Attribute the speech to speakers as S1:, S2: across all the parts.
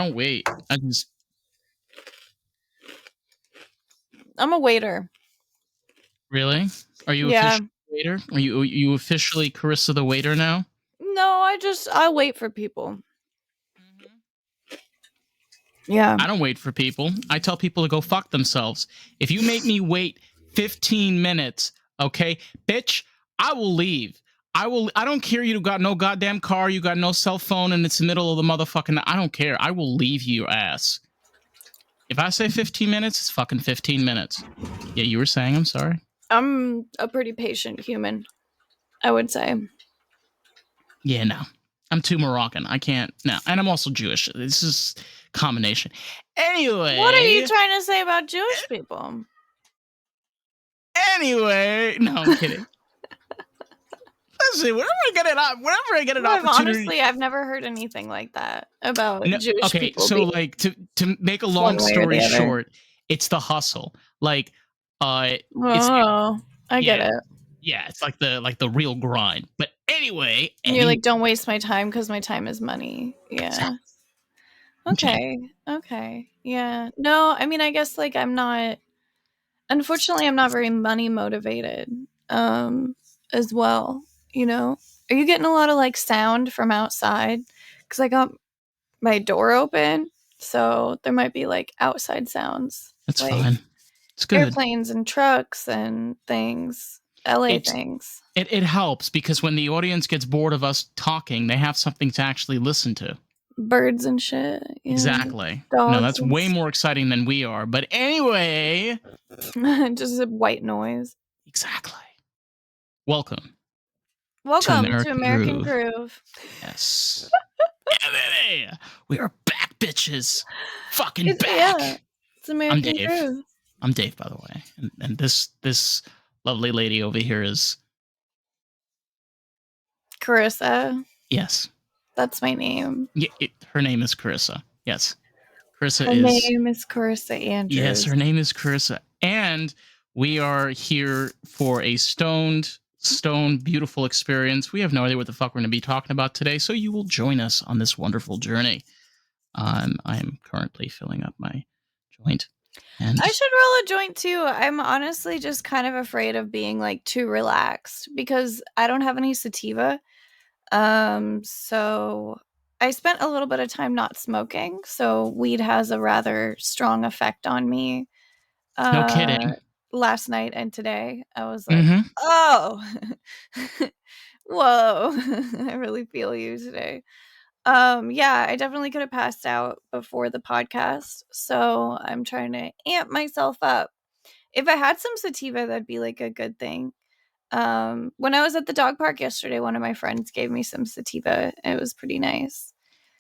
S1: don't wait.
S2: I'm a waiter.
S1: Really? Are you
S2: Yeah.
S1: officially a waiter? Are you officially Karissa the waiter now?
S2: No, I wait for people. Yeah.
S1: I don't wait for people. I tell people to go fuck themselves. If you make me wait 15 minutes, okay, bitch, I will leave. I don't care you got no goddamn car, you got no cell phone, and it's the middle of the motherfucking. I don't care. I will leave your ass. If I say 15 minutes, it's fucking 15 minutes. Yeah, you were saying, I'm sorry.
S2: I'm a pretty patient human, I would say.
S1: Yeah, no. I'm too Moroccan. I can't. No. And I'm also Jewish. This is combination. Anyway.
S2: What are you trying to say about Jewish people?
S1: Anyway. No, I'm kidding. Listen, whenever I get an opportunity.
S2: Honestly, I've never heard anything like that about Jewish people.
S1: Okay, so like to make a long story short, it's the hustle. Like,
S2: I get it.
S1: Yeah, it's like the real grind. But anyway,
S2: and you're like, don't waste my time because my time is money. Yeah. Okay. Yeah. No, I mean, I guess like unfortunately, I'm not very money motivated as well. You know, are you getting a lot of like sound from outside? Because I got my door open, so there might be like outside sounds.
S1: That's
S2: like
S1: fine. It's good.
S2: Airplanes and trucks and things. Things.
S1: It helps because when the audience gets bored of us talking, they have something to actually listen to.
S2: Birds and shit. Yeah.
S1: Exactly. No, that's way more exciting than we are. But anyway.
S2: Just a white noise.
S1: Exactly. Welcome
S2: to American Groove.
S1: Yes. Yeah, baby. We are back, bitches. Fucking back. Yeah,
S2: it's American Groove.
S1: I'm Dave, by the way. And this lovely lady over here is
S2: Karissa.
S1: Yes.
S2: That's my name.
S1: Yeah, her name is Karissa. Yes.
S2: Her name is Karissa Andrews.
S1: Yes, her name is Karissa. And we are here for a stone, beautiful experience. We have no idea what the fuck we're going to be talking about today, so you will join us on this wonderful journey. I am currently filling up my joint. And
S2: I should roll a joint too. I'm honestly just kind of afraid of being like too relaxed because I don't have any sativa. So I spent a little bit of time not smoking, so weed has a rather strong effect on me.
S1: No kidding.
S2: Last night and today, I was like, oh, whoa, I really feel you today. Yeah, I definitely could have passed out before the podcast, so I'm trying to amp myself up. If I had some sativa, that'd be like a good thing. When I was at the dog park yesterday, one of my friends gave me some sativa. It was pretty nice.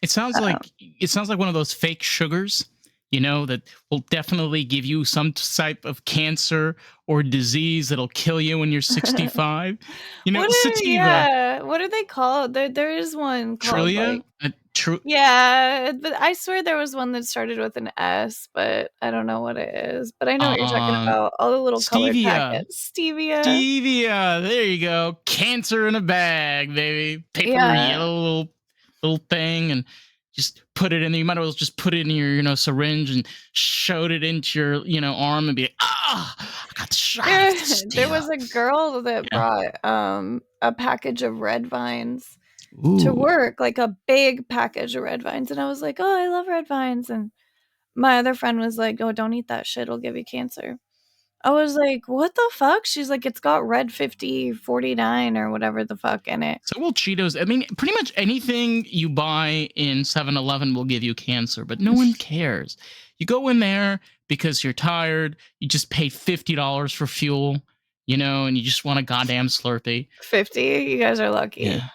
S1: It sounds like one of those fake sugars, you know, that will definitely give you some type of cancer or disease that'll kill you when you're 65. You know, sativa.
S2: Yeah, what are they called? There is one called
S1: Trilia?
S2: Yeah, but I swear there was one that started with an S, but I don't know what it is. But I know what you're talking about. All the little colored packets.
S1: Stevia. There you go. Cancer in a bag, baby. Paper yellow little thing, and just put it in there. You might as well just put it in your, syringe and shove it into your, arm and be like, I got the shot.
S2: There was a girl that brought a package of red vines to work, like a big package of red vines. And I was like, oh, I love red vines. And my other friend was like, oh, don't eat that shit. It'll give you cancer. I was like, what the fuck? She's like, it's got red 5049 or whatever the fuck in it.
S1: So will Cheetos. I mean, pretty much anything you buy in 7-Eleven will give you cancer, but no one cares. You go in there because you're tired. You just pay $50 for fuel, and you just want a goddamn Slurpee.
S2: 50? You guys are lucky.
S1: Yeah.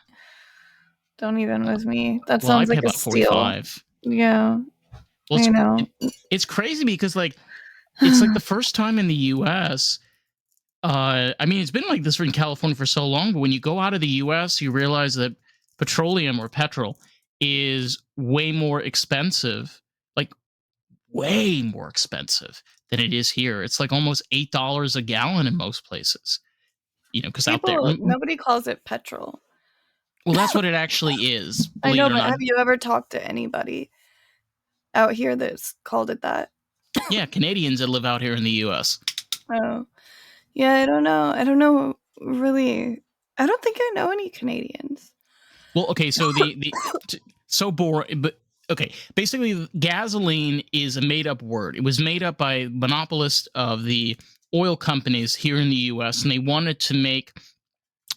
S2: Don't even with me. That sounds like a steal. 45. Yeah.
S1: Well, I know. It's crazy because it's like the first time in the U.S. I mean, it's been like this in California for so long, but when you go out of the U.S., you realize that petroleum or petrol is way more expensive, like way more expensive than it is here. It's like almost $8 a gallon in most places, because out there
S2: nobody calls it petrol.
S1: Well, that's what it actually is.
S2: I know, but have you ever talked to anybody out here that's called it that.
S1: Yeah, Canadians that live out here in the U.S.
S2: Oh, yeah, I don't know. I don't know really. I don't think I know any Canadians.
S1: Well, okay, so so boring, but okay. Basically, gasoline is a made-up word. It was made up by monopolists of the oil companies here in the U.S., and they wanted to make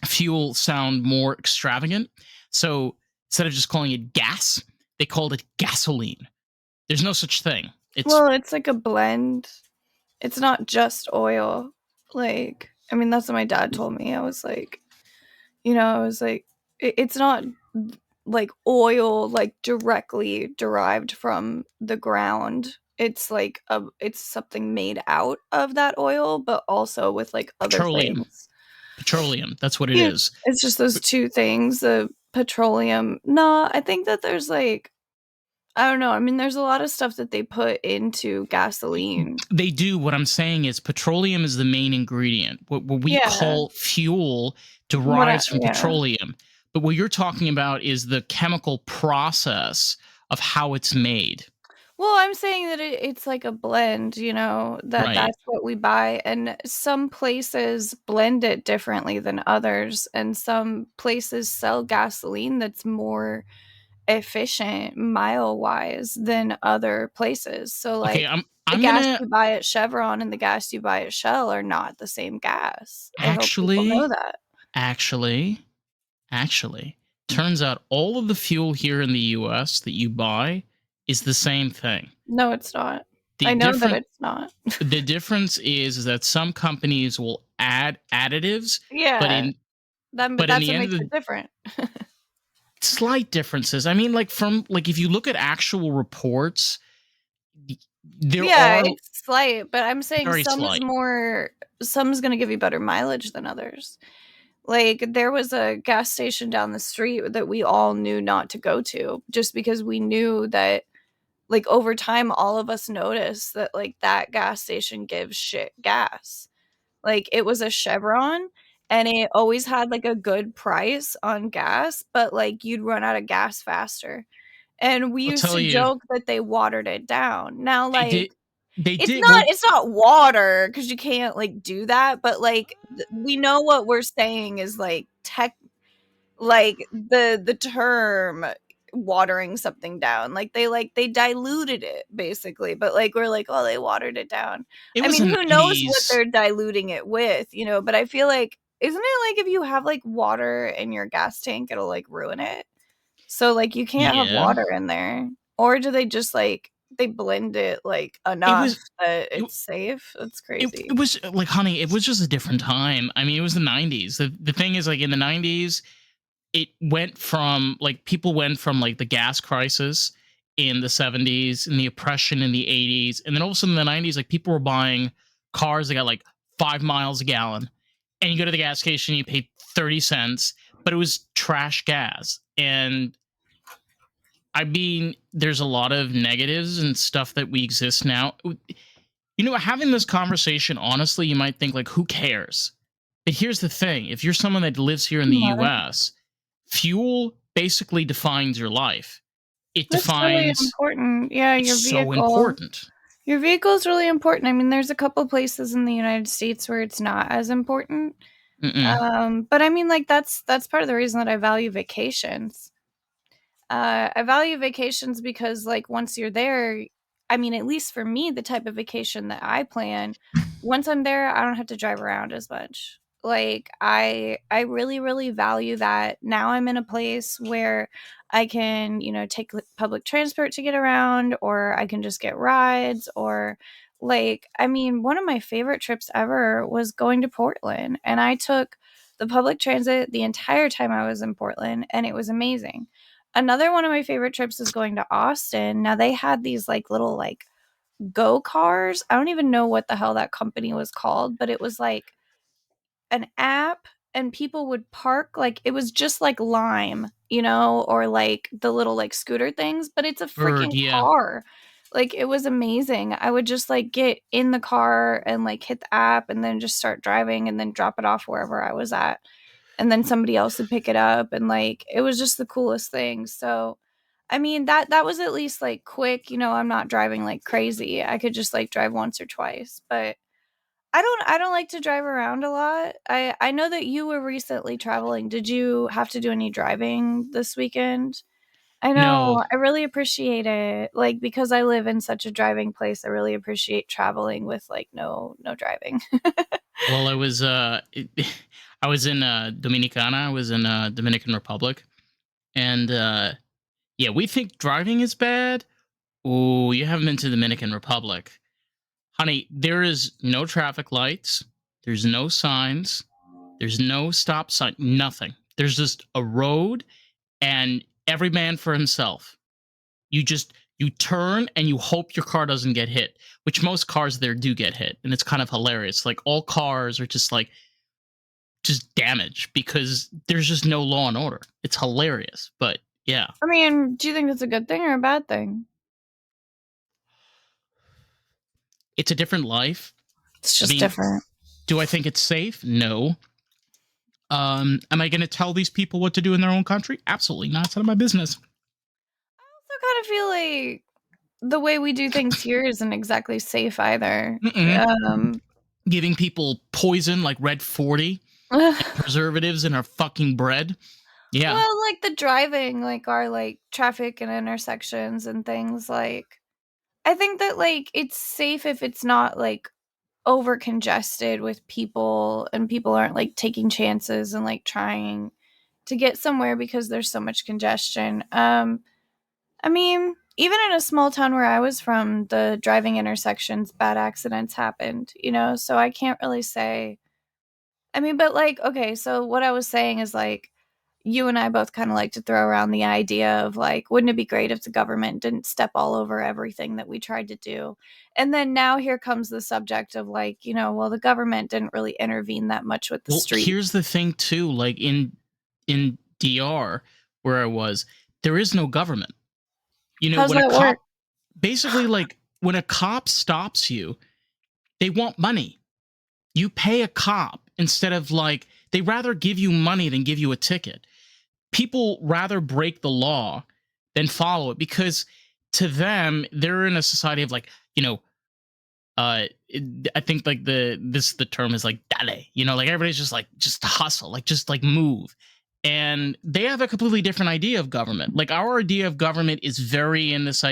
S1: fuel sound more extravagant. So instead of just calling it gas, they called it gasoline. There's no such thing.
S2: Well, it's like a blend. It's not just oil. Like, I mean, that's what my dad told me. I was like, it's not like oil, like directly derived from the ground. It's like it's something made out of that oil, but also with like other things.
S1: Petroleum. That's what it is.
S2: It's just those two things. The petroleum. No, I think that there's like, I don't know. I mean, there's a lot of stuff that they put into gasoline.
S1: They do. What I'm saying is petroleum is the main ingredient. What we call fuel derives from petroleum. But what you're talking about is the chemical process of how it's made.
S2: Well, I'm saying that it's like a blend, that's what we buy. And some places blend it differently than others. And some places sell gasoline that's more efficient mile-wise than other places. So, like, the gas you buy at Chevron and the gas you buy at Shell are not the same gas. I hope people know that.
S1: Actually, turns out all of the fuel here in the U.S. that you buy is the same thing.
S2: No, it's not. I know that it's not.
S1: The difference is that some companies will add additives.
S2: Yeah.
S1: But
S2: that's what makes it different.
S1: Slight differences. I mean, if you look at actual reports,
S2: it's slight, but I'm saying
S1: slight.
S2: Some's going to give you better mileage than others. Like, there was a gas station down the street that we all knew not to go to, just because we knew that, like, over time, all of us noticed that, like, that gas station gives shit gas. Like, it was a Chevron, and it always had, like, a good price on gas, but, like, you'd run out of gas faster. And we used to joke that they watered it down. Now, like, it's not water, because you can't, like, do that, but, like, we know what we're saying is, like, the term watering something down. Like, they diluted it, basically, but, like, we're like, "Oh, they watered it down." I mean, who knows what they're diluting it with, but I feel like, isn't it like if you have, like, water in your gas tank, it'll, like, ruin it? So, like, you can't have water in there. Or do they just, like, they blend it, like, enough that it's safe? That's crazy.
S1: It was like, honey, it was just a different time. I mean, it was the 90s. The thing is, like, in the 90s, it went from, like, people went from, like, the gas crisis in the 70s and the oppression in the 80s. And then all of a sudden in the 90s, like, people were buying cars that got like 5 miles a gallon. And you go to the gas station, you pay 30 cents, but it was trash gas. And I mean, there's a lot of negatives and stuff that we exist now. Having this conversation, honestly, you might think, like, who cares? But here's the thing. If you're someone that lives here in the US, fuel basically defines your life.
S2: That's really important. Yeah, your vehicle.
S1: So important.
S2: Your vehicle is really important. I mean, there's a couple places in the United States where it's not as important. But I mean, like, that's part of the reason that I value vacations. I value vacations because, like, once you're there, I mean, at least for me, the type of vacation that I plan, once I'm there, I don't have to drive around as much. Like, I really, really value that. Now I'm in a place where I can, take public transport to get around, or I can just get rides, or, like, I mean, one of my favorite trips ever was going to Portland, and I took the public transit the entire time I was in Portland, and it was amazing. Another one of my favorite trips is going to Austin. Now, they had these, like, little, like, go cars. I don't even know what the hell that company was called, but it was like an app, and people would park, like, it was just like Lime, or like the little, like, scooter things, but it's a freaking car. Like, it was amazing. I would just, like, get in the car and, like, hit the app and then just start driving and then drop it off wherever I was at. And then somebody else would pick it up, and, like, it was just the coolest thing. So I mean, that was at least, like, quick, I'm not driving like crazy. I could just, like, drive once or twice, but I don't like to drive around a lot. I know that you were recently traveling. Did you have to do any driving this weekend? I
S1: No.
S2: know, I really appreciate it. Like, because I live in such a driving place, I really appreciate traveling with, like, no driving.
S1: Well, I was in Dominicana. I was in Dominican Republic, and yeah, we think driving is bad. Oh, you haven't been to Dominican Republic, honey. There is no traffic lights. There's no signs. There's no stop sign. Nothing. There's just a road, and every man for himself. You turn and you hope your car doesn't get hit, which most cars there do get hit, and it's kind of hilarious. Like all cars are just damaged because there's just no law and order. It's hilarious, but yeah.
S2: I mean, do you think it's a good thing or a bad thing?
S1: It's a different life.
S2: It's
S1: I
S2: just
S1: mean,
S2: different.
S1: do I think it's safe? No. Am I going to tell these people what to do in their own country? Absolutely not. It's none of my business.
S2: I also kind of feel like the way we do things here isn't exactly safe either.
S1: Giving people poison like Red 40 and preservatives in our fucking bread. Yeah.
S2: Well, like the driving, like our like traffic and intersections and things, like I think that like it's safe if it's not like over congested with people and people aren't like taking chances and like trying to get somewhere because there's so much congestion. I mean, even in a small town where I was from, the driving intersections, bad accidents happened, so I can't really say. I mean, but like, okay, so what I was saying is like, you and I both kind of like to throw around the idea of like, wouldn't it be great if the government didn't step all over everything that we tried to do? And then now here comes the subject of like, well, the government didn't really intervene that much with the
S1: Well,
S2: street.
S1: here's the thing too, like in DR where I was, there is no government.
S2: How's
S1: When a
S2: that work?
S1: cop basically like when a cop stops you, they want money. You pay a cop instead of like they rather give you money than give you a ticket. People rather break the law than follow it because to them they're in a society of like, I think like the term is like dale, like everybody's just hustle, like just like move. And they have a completely different idea of government. Like our idea of government is very in this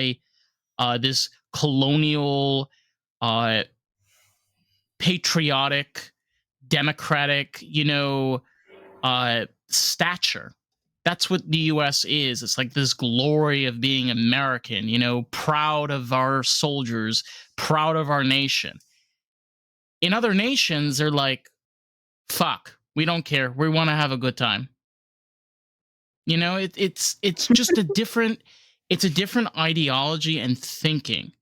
S1: colonial, uh, patriotic, democratic, stature. That's what the US is. It's like this glory of being American, proud of our soldiers, proud of our nation. In other nations, they're like, fuck, we don't care. We want to have a good time. It's just it's a different ideology and thinking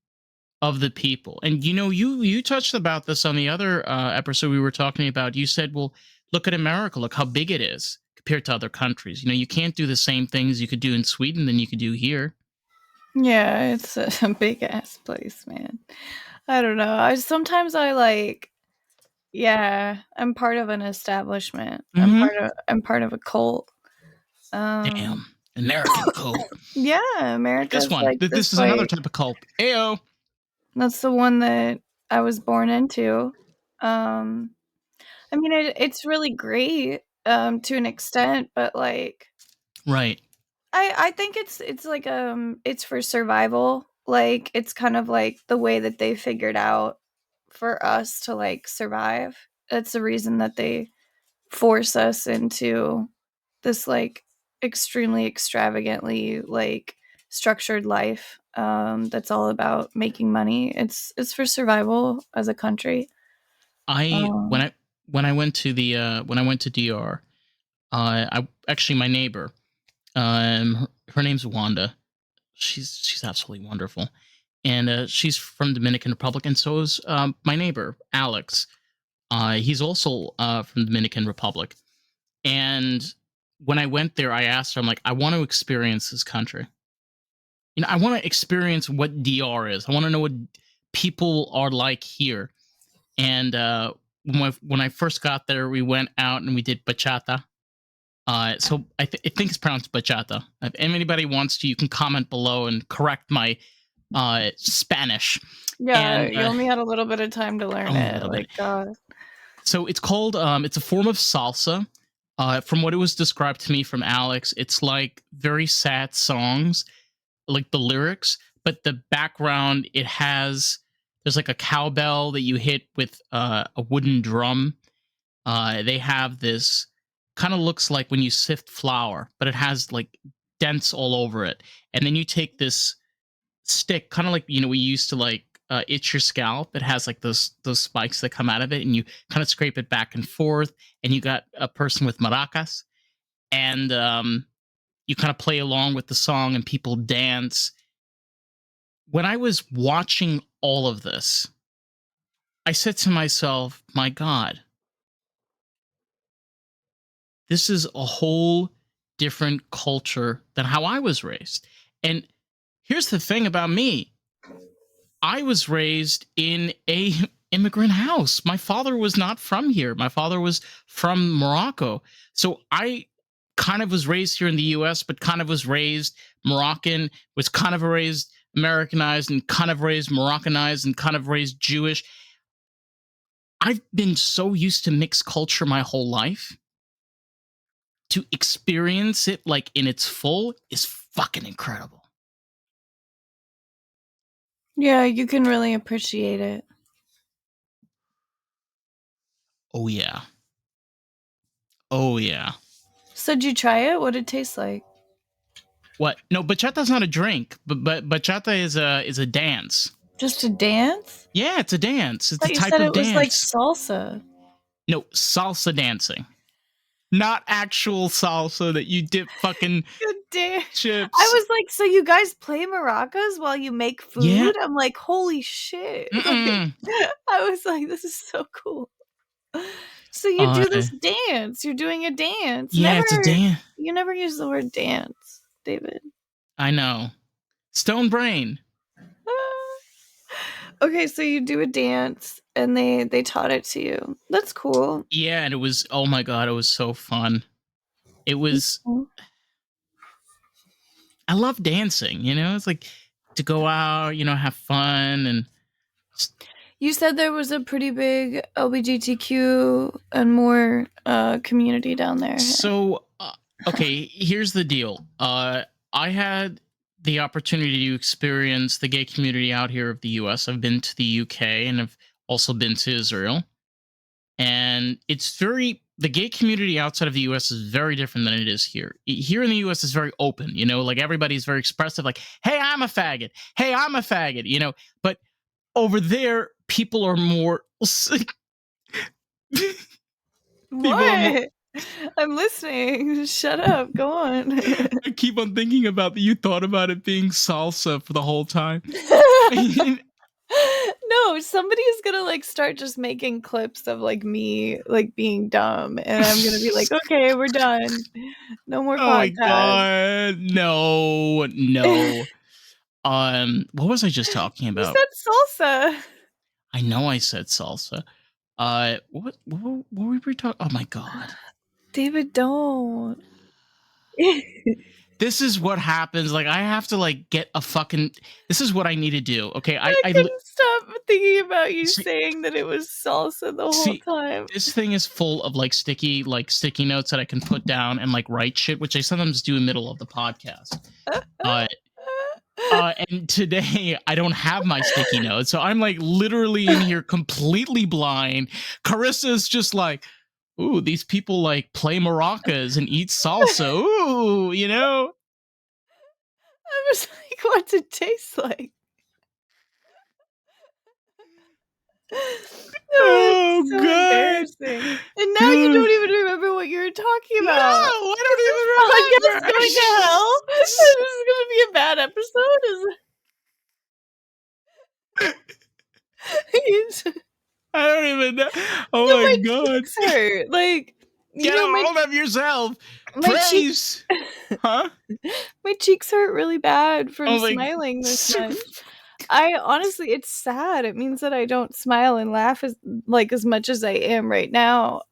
S1: of the people. And you touched about this on the other episode we were talking about. You said, well, look at America, look how big it is compared to other countries. You can't do the same things you could do in Sweden than you could do here.
S2: Yeah, it's a big ass place, man. I don't know. I like, yeah, I'm part of an establishment. I'm part of a cult.
S1: Damn, American cult.
S2: Yeah,
S1: Like this
S2: America's
S1: one.
S2: like
S1: This
S2: this
S1: is another
S2: like
S1: type of cult. Ayo.
S2: that's the one that I was born into. Um I mean it's really great to an extent, but like
S1: Right.
S2: I think it's like it's for survival. Like it's kind of like the way that they figured out for us to like survive. That's the reason that they force us into this like extremely extravagantly like structured life that's all about making money. It's for survival as a country.
S1: I when
S2: um
S1: I when I went to the when I went to DR, I actually my neighbor, her name's Wanda. She's absolutely wonderful, and she's from Dominican Republic, and so is my neighbor Alex. He's also from Dominican Republic, and when I went there, I asked her, I'm like, I want to experience this country. I want to experience what DR is. I want to know what people are like here. And when I first got there, we went out and we did bachata. So I think it's pronounced bachata. If anybody wants to, you can comment below and correct my Spanish.
S2: Yeah,
S1: And
S2: you only had a little bit of time to learn
S1: only a
S2: it.
S1: little
S2: Like,
S1: bit.
S2: God.
S1: So it's called. It's a form of salsa. From what it was described to me from Alex, it's like very sad songs, like the lyrics, but the background it has. There's like a cowbell that you hit with a wooden drum. They have this kind of looks like when you sift flour, but it has like dents all over it. And then you take this stick, kind of like we used to like itch your scalp. It has like those spikes that come out of it, and you kind of scrape it back and forth. And you got a person with maracas, and you kind of play along with the song, and people dance. When I was watching all of this, I said to myself, "My God, this is a whole different culture than how I was raised." And here's the thing about me. I was raised in a immigrant house. My father was not from here. My father was from Morocco. So I kind of was raised here in the US, but kind of was raised Moroccan, was kind of raised Americanized, and kind of raised Moroccanized, and kind of raised Jewish. I've been so used to mixed culture my whole life. To experience it like in its full is fucking incredible.
S2: Yeah, you can really appreciate it.
S1: Oh yeah. Oh yeah.
S2: So did you try it? What did it taste like?
S1: What? No, bachata's not a drink, but bachata is a dance.
S2: Just a dance?
S1: Yeah, it's a dance. It's
S2: I
S1: a
S2: thought you
S1: type
S2: said
S1: of
S2: it was like
S1: dance.
S2: salsa.
S1: No, salsa dancing. Not actual salsa that you dip fucking
S2: Good damn.
S1: chips.
S2: I was like, so you guys play maracas while you make food?
S1: Yeah.
S2: I'm like, holy shit. Like, I was like, this is so cool. So you do this dance. You're doing a dance.
S1: Yeah, it's a dance.
S2: You never use the word dance, David.
S1: I know. Stone brain.
S2: Okay, so you do a dance and they taught it to you. That's cool.
S1: Yeah, and it was, oh my God, it was so fun. It was, I love dancing, it's like to go out, have fun. And
S2: you said there was a pretty big LGBTQ and more community down there.
S1: So, okay, here's the deal. I had the opportunity to experience the gay community out here of the US. I've been to the UK and I've also been to Israel. And the gay community outside of the US is very different than it is here. Here in the US, it's very open, like everybody's very expressive, like, hey, I'm a faggot. Hey, I'm a faggot, But over there, people are more.
S2: What? I'm listening. Shut up. Go on.
S1: I keep on thinking about that. You thought about it being salsa for the whole time.
S2: No, somebody is gonna like start just making clips of like me like being dumb, and I'm gonna be like, okay, we're done. No more podcast.
S1: My God, no. What was I just talking about?
S2: You said salsa.
S1: I know I said salsa. What were we talking? Oh my God,
S2: David, don't.
S1: This is what happens. Like, I have to like get a fucking. This is what I need to do. Okay,
S2: I couldn't stop thinking about you saying that it was salsa the whole time.
S1: This thing is full of like sticky notes that I can put down and like write shit, which I sometimes do in the middle of the podcast. And today I don't have my sticky notes, so I'm like literally in here completely blind. Carissa's just like, ooh, these people like play maracas and eat salsa. Ooh,
S2: I was like, what's it taste like?
S1: Oh,
S2: so
S1: God.
S2: embarrassing. And now you don't even remember what you were talking about.
S1: No, I don't even remember.
S2: Going to hell. This is going to be a bad episode.
S1: I don't even know. Oh my God.
S2: Cheeks hurt. Like,
S1: get a hold of yourself. Praise. Huh?
S2: My cheeks hurt really bad from smiling this much. I honestly, it's sad. It means that I don't smile and laugh as much as I am right now.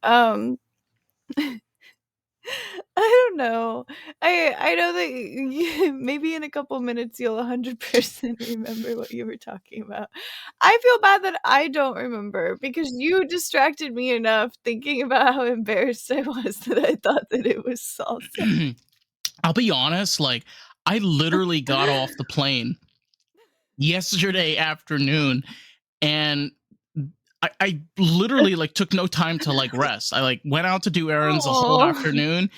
S2: I don't know. I know that maybe in a couple minutes you'll 100% remember what you were talking about. I feel bad that I don't remember because you distracted me enough thinking about how embarrassed I was that I thought that it was salsa.
S1: I'll be honest, like I literally got off the plane yesterday afternoon and I literally like took no time to like rest. I like went out to do errands the whole
S2: Oh.
S1: afternoon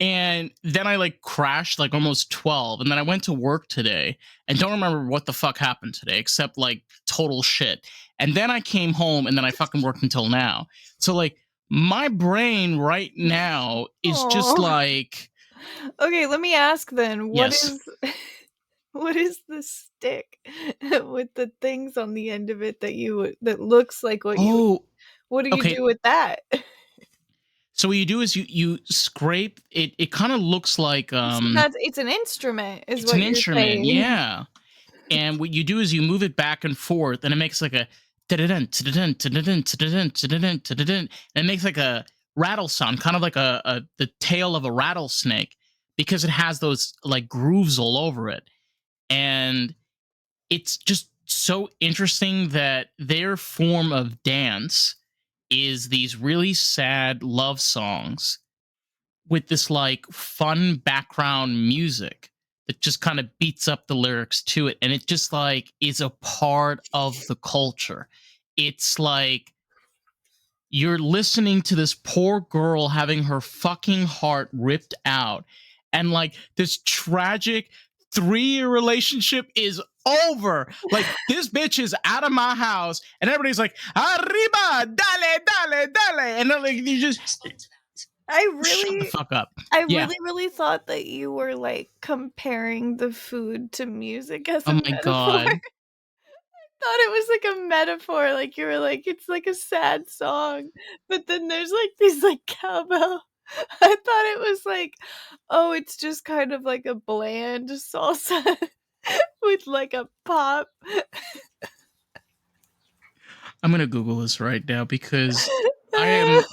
S1: and then I like crashed like almost 12 and then I went to work today and don't remember what the fuck happened today except like total shit. And then I came home and then I fucking worked until now. So like my brain right now is just
S2: Oh.
S1: like
S2: Okay, let me ask then, what
S1: yes.
S2: is what is the stick with the things on the end of it that that looks like
S1: Oh,
S2: what do you
S1: okay.
S2: do with that?
S1: So what you do is you scrape it. It kind of looks like
S2: So that's it's an instrument is
S1: it's an
S2: what you're
S1: instrument,
S2: saying.
S1: yeah. And what you do is you move it back and forth, and it makes like a and it makes like a rattle sound, kind of like a the tail of a rattlesnake, because it has those like grooves all over it. And it's just so interesting that their form of dance is these really sad love songs with this like fun background music that just kind of beats up the lyrics to it, and it just like is a part of the culture. It's like you're listening to this poor girl having her fucking heart ripped out, and like this tragic 3-year relationship is over. Like this bitch is out of my house and everybody's like arriba dale dale dale, and then like you just
S2: I
S1: shut the
S2: really
S1: fuck up.
S2: I
S1: Yeah.
S2: really, really thought that you were, like, comparing the food to music as
S1: Oh
S2: a
S1: my
S2: metaphor.
S1: god.
S2: Thought it was like a metaphor, like, you were like, "It's like a sad song," but then there's, like, these, like, cowbell I thought it was like, oh, it's just kind of like a bland salsa with, like, a pop.
S1: I'm gonna Google this right now because I am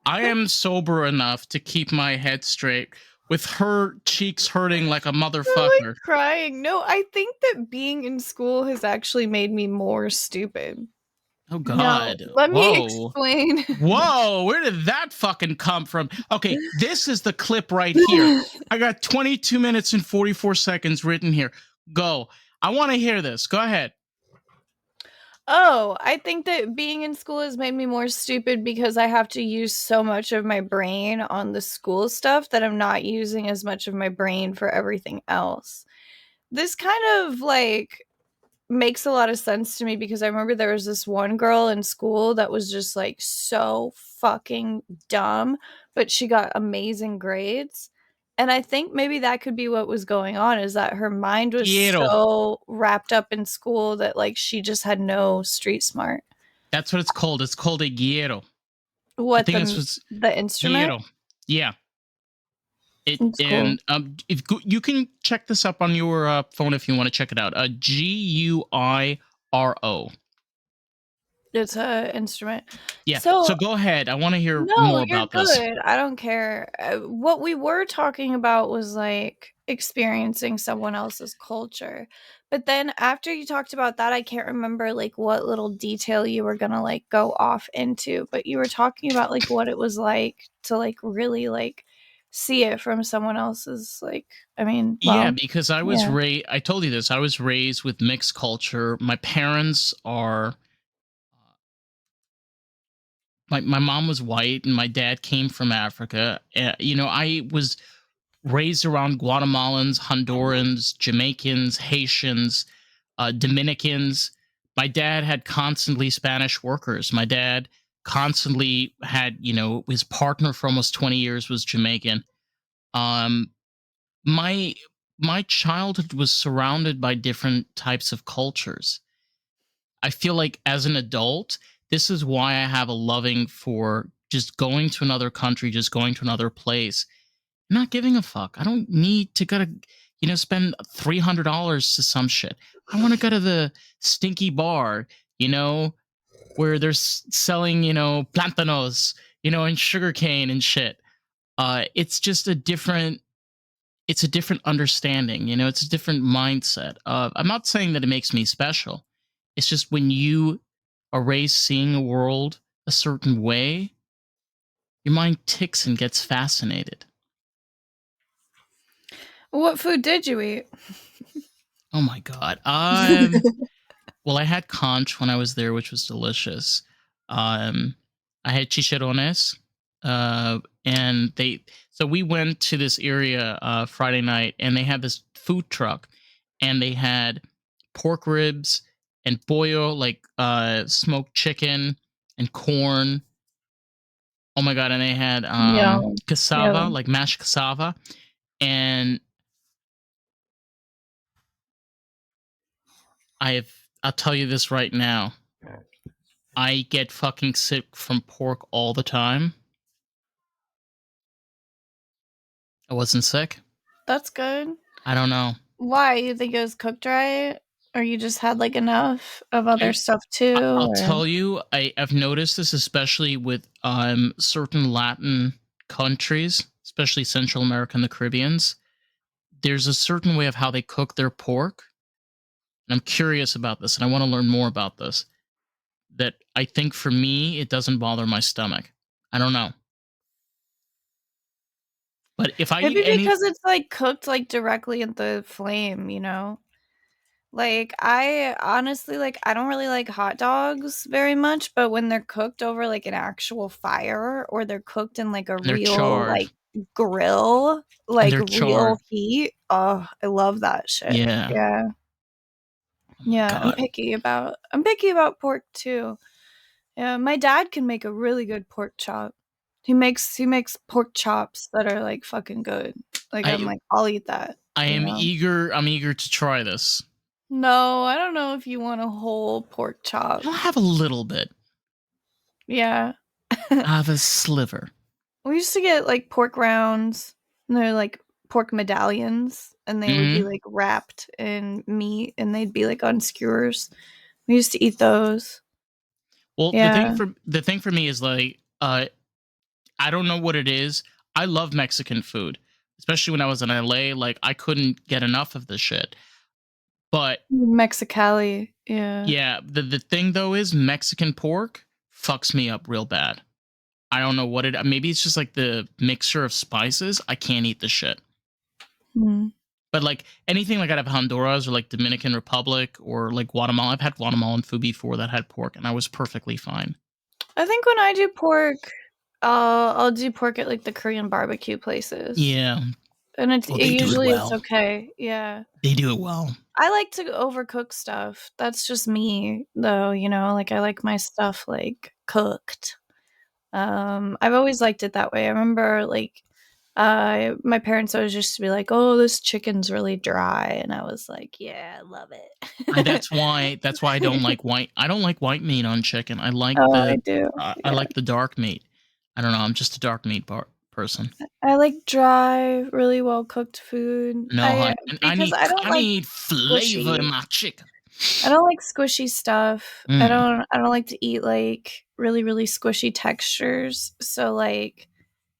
S1: I am sober enough to keep my head straight with her cheeks hurting like a
S2: I'm, like,
S1: motherfucker.
S2: crying. No, I think that being in school has actually made me more stupid.
S1: Oh
S2: Now,
S1: god.
S2: let me
S1: Whoa.
S2: explain.
S1: Whoa, where did that fucking come from? Okay, this is the clip right here. I got 22 minutes and 44 seconds written here. Go. I want to hear this. Go ahead.
S2: Oh, I think that being in school has made me more stupid because I have to use so much of my brain on the school stuff that I'm not using as much of my brain for everything else. This kind of, like, makes a lot of sense to me because I remember there was this one girl in school that was just, like, so fucking dumb, but she got amazing grades, and I think maybe that could be what was going on is that her mind was
S1: Quiero.
S2: so wrapped up in school that, like, she just had no street smart.
S1: That's what it's called. It's called a quiero. I
S2: What,
S1: think that's what's
S2: the instrument?
S1: quiero. Yeah. It
S2: It's cool.
S1: and if you can check this up on your phone if you want to check it out. Guiro.
S2: It's a instrument.
S1: Yeah.
S2: So
S1: So go ahead. I want to hear
S2: no,
S1: more
S2: you're
S1: about this.
S2: good. I don't care. What we were talking about was, like, experiencing someone else's culture. But then after you talked about that, I can't remember, like, what little detail you were gonna, like, go off into, but you were talking about, like, what it was like to, like, really, like, see it from someone else's, like I mean,
S1: Yeah,
S2: well,
S1: because I was
S2: yeah.
S1: raised. I told you this. I was raised with mixed culture. My parents are. My mom was white and my dad came from Africa. I was raised around Guatemalans, Hondurans, Jamaicans, Haitians, Dominicans. My dad had constantly Spanish workers. My dad constantly had, his partner for almost 20 years was Jamaican. Um, my my childhood was surrounded by different types of cultures. I feel like as an adult, this is why I have a loving for just going to another country, just going to another place, not giving a fuck. I don't need to gotta, spend $300 to some shit. I want to go to the stinky bar, where they're selling, plantanos, and sugarcane and shit. it's just a different understanding, you know, it's a different mindset. I'm not saying that it makes me special. It's just when you are raised seeing a world a certain way, your mind ticks and gets fascinated.
S2: What food did you eat?
S1: Oh my god. Well, I had conch when I was there, which was delicious. Um, I had chicharrones, and so we went to this area Friday night, and they had this food truck, and they had pork ribs and pollo, like smoked chicken and corn. Oh my god! And they had
S2: Yum.
S1: cassava,
S2: Yum.
S1: like mashed cassava, and I'll tell you this right now. I get fucking sick from pork all the time. I wasn't sick.
S2: That's good.
S1: I don't know.
S2: Why? You think it was cooked right? Or you just had, like, enough of other
S1: I,
S2: stuff too,
S1: I'll
S2: or
S1: tell you, I've noticed this especially with certain Latin countries, especially Central America and the Caribbeans. There's a certain way of how they cook their pork, and I'm curious about this, and I want to learn more about this. That I think for me, it doesn't bother my stomach. I don't know, but if I eat
S2: maybe
S1: any,
S2: because it's, like, cooked, like, directly at the flame, you know? Like, I honestly, like, I don't really like hot dogs very much, but when they're cooked over, like, an actual fire or they're cooked in, like, a
S1: and they're
S2: real,
S1: charred,
S2: like, grill,
S1: and
S2: like,
S1: they're
S2: real
S1: charred,
S2: heat, oh, I love that shit.
S1: yeah.
S2: Yeah.
S1: Oh my
S2: Yeah,
S1: god.
S2: I'm picky about pork too. Yeah, my dad can make a really good pork chop. He makes pork chops that are, like, fucking good. Like, I'm
S1: I
S2: like, "I'll eat that,"
S1: I
S2: you
S1: am
S2: know?
S1: eager. I'm eager to try this.
S2: No, I don't know if you want a whole pork chop.
S1: I'll have a little bit.
S2: Yeah.
S1: I have a sliver.
S2: We used to get, like, pork rounds, and they're, like, pork medallions, and they would be,
S1: Hmm.
S2: like, wrapped in meat, and they'd be, like, on skewers. We used to eat those.
S1: Well,
S2: Yeah.
S1: the thing for me is like, I don't know what it is. I love Mexican food, especially when I was in LA. Like, I couldn't get enough of this shit. But
S2: Mexicali, yeah.
S1: yeah, the thing though is Mexican pork fucks me up real bad. I don't know what it. Maybe it's just like the mixture of spices. I can't eat the shit.
S2: Mm.
S1: But like anything like out of Honduras or like Dominican Republic or like Guatemala, I've had Guatemalan food before that had pork, and I was perfectly fine.
S2: I think when I do pork, I'll do pork at, like, the Korean barbecue places,
S1: Yeah.
S2: and
S1: Oh, they do it
S2: it's
S1: well.
S2: okay, yeah.
S1: They do it well.
S2: I like to overcook stuff. That's just me, though, you know, like, I like my stuff, like, cooked. I've always liked it that way. I remember, like, my parents always used to be like, "Oh, this chicken's really dry," and I was like, "Yeah, I love it."
S1: That's why I don't like white meat on chicken.
S2: Oh, I do,
S1: I
S2: yeah.
S1: like the dark meat. I don't know. I'm just a dark meat person.
S2: I like dry, really well-cooked food.
S1: No, honey,
S2: Because I don't
S1: I
S2: like
S1: need flavor in
S2: squishy.
S1: my chicken.
S2: I don't like squishy stuff.
S1: Mm.
S2: I don't like to eat, like, really, really squishy textures, so, like,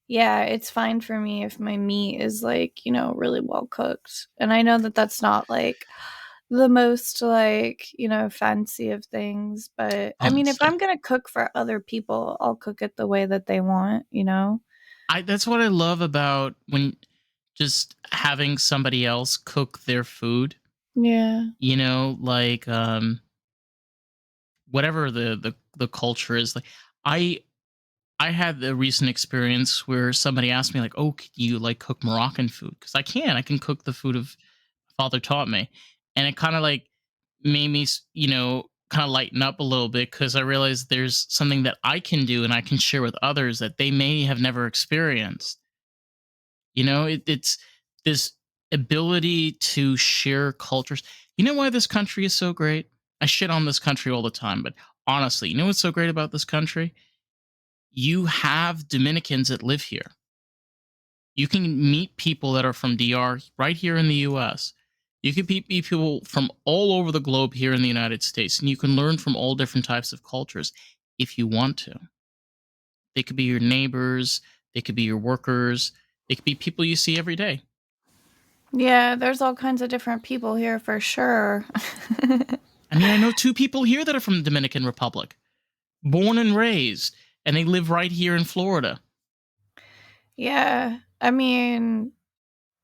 S2: yeah, it's fine for me if my meat is, like, you know, really well cooked, and I know that that's not, like, the most, like, you know, fancy of things, but, I mean, if
S1: Honestly,
S2: I'm gonna cook for other people, I'll cook it the way that they want, you know?
S1: I that's what I love about when just having somebody else cook their food.
S2: Yeah.
S1: You know, like whatever the culture is. Like I I had a recent experience where somebody asked me like, "Oh, can you like cook Moroccan food?" Because I can. I can cook the food of father taught me, and it kind of like made me, you know, kind of lighten up a little bit because I realized there's something that I can do and I can share with others that they may have never experienced. You know, it's this ability to share cultures. You know why this country is so great? I shit on this country all the time, but honestly, you know what's so great about this country? You have Dominicans that live here. You can meet people that are from DR right here in the US. You can meet people from all over the globe here in the United States, and you can learn from all different types of cultures if you want to. They could be your neighbors, They could be your workers. They could be people you see every day.
S2: Yeah, there's all kinds of different people here for sure.
S1: I mean, I know 2 people here that are from the Dominican Republic, born and raised, and they live right here in Florida.
S2: Yeah, I mean,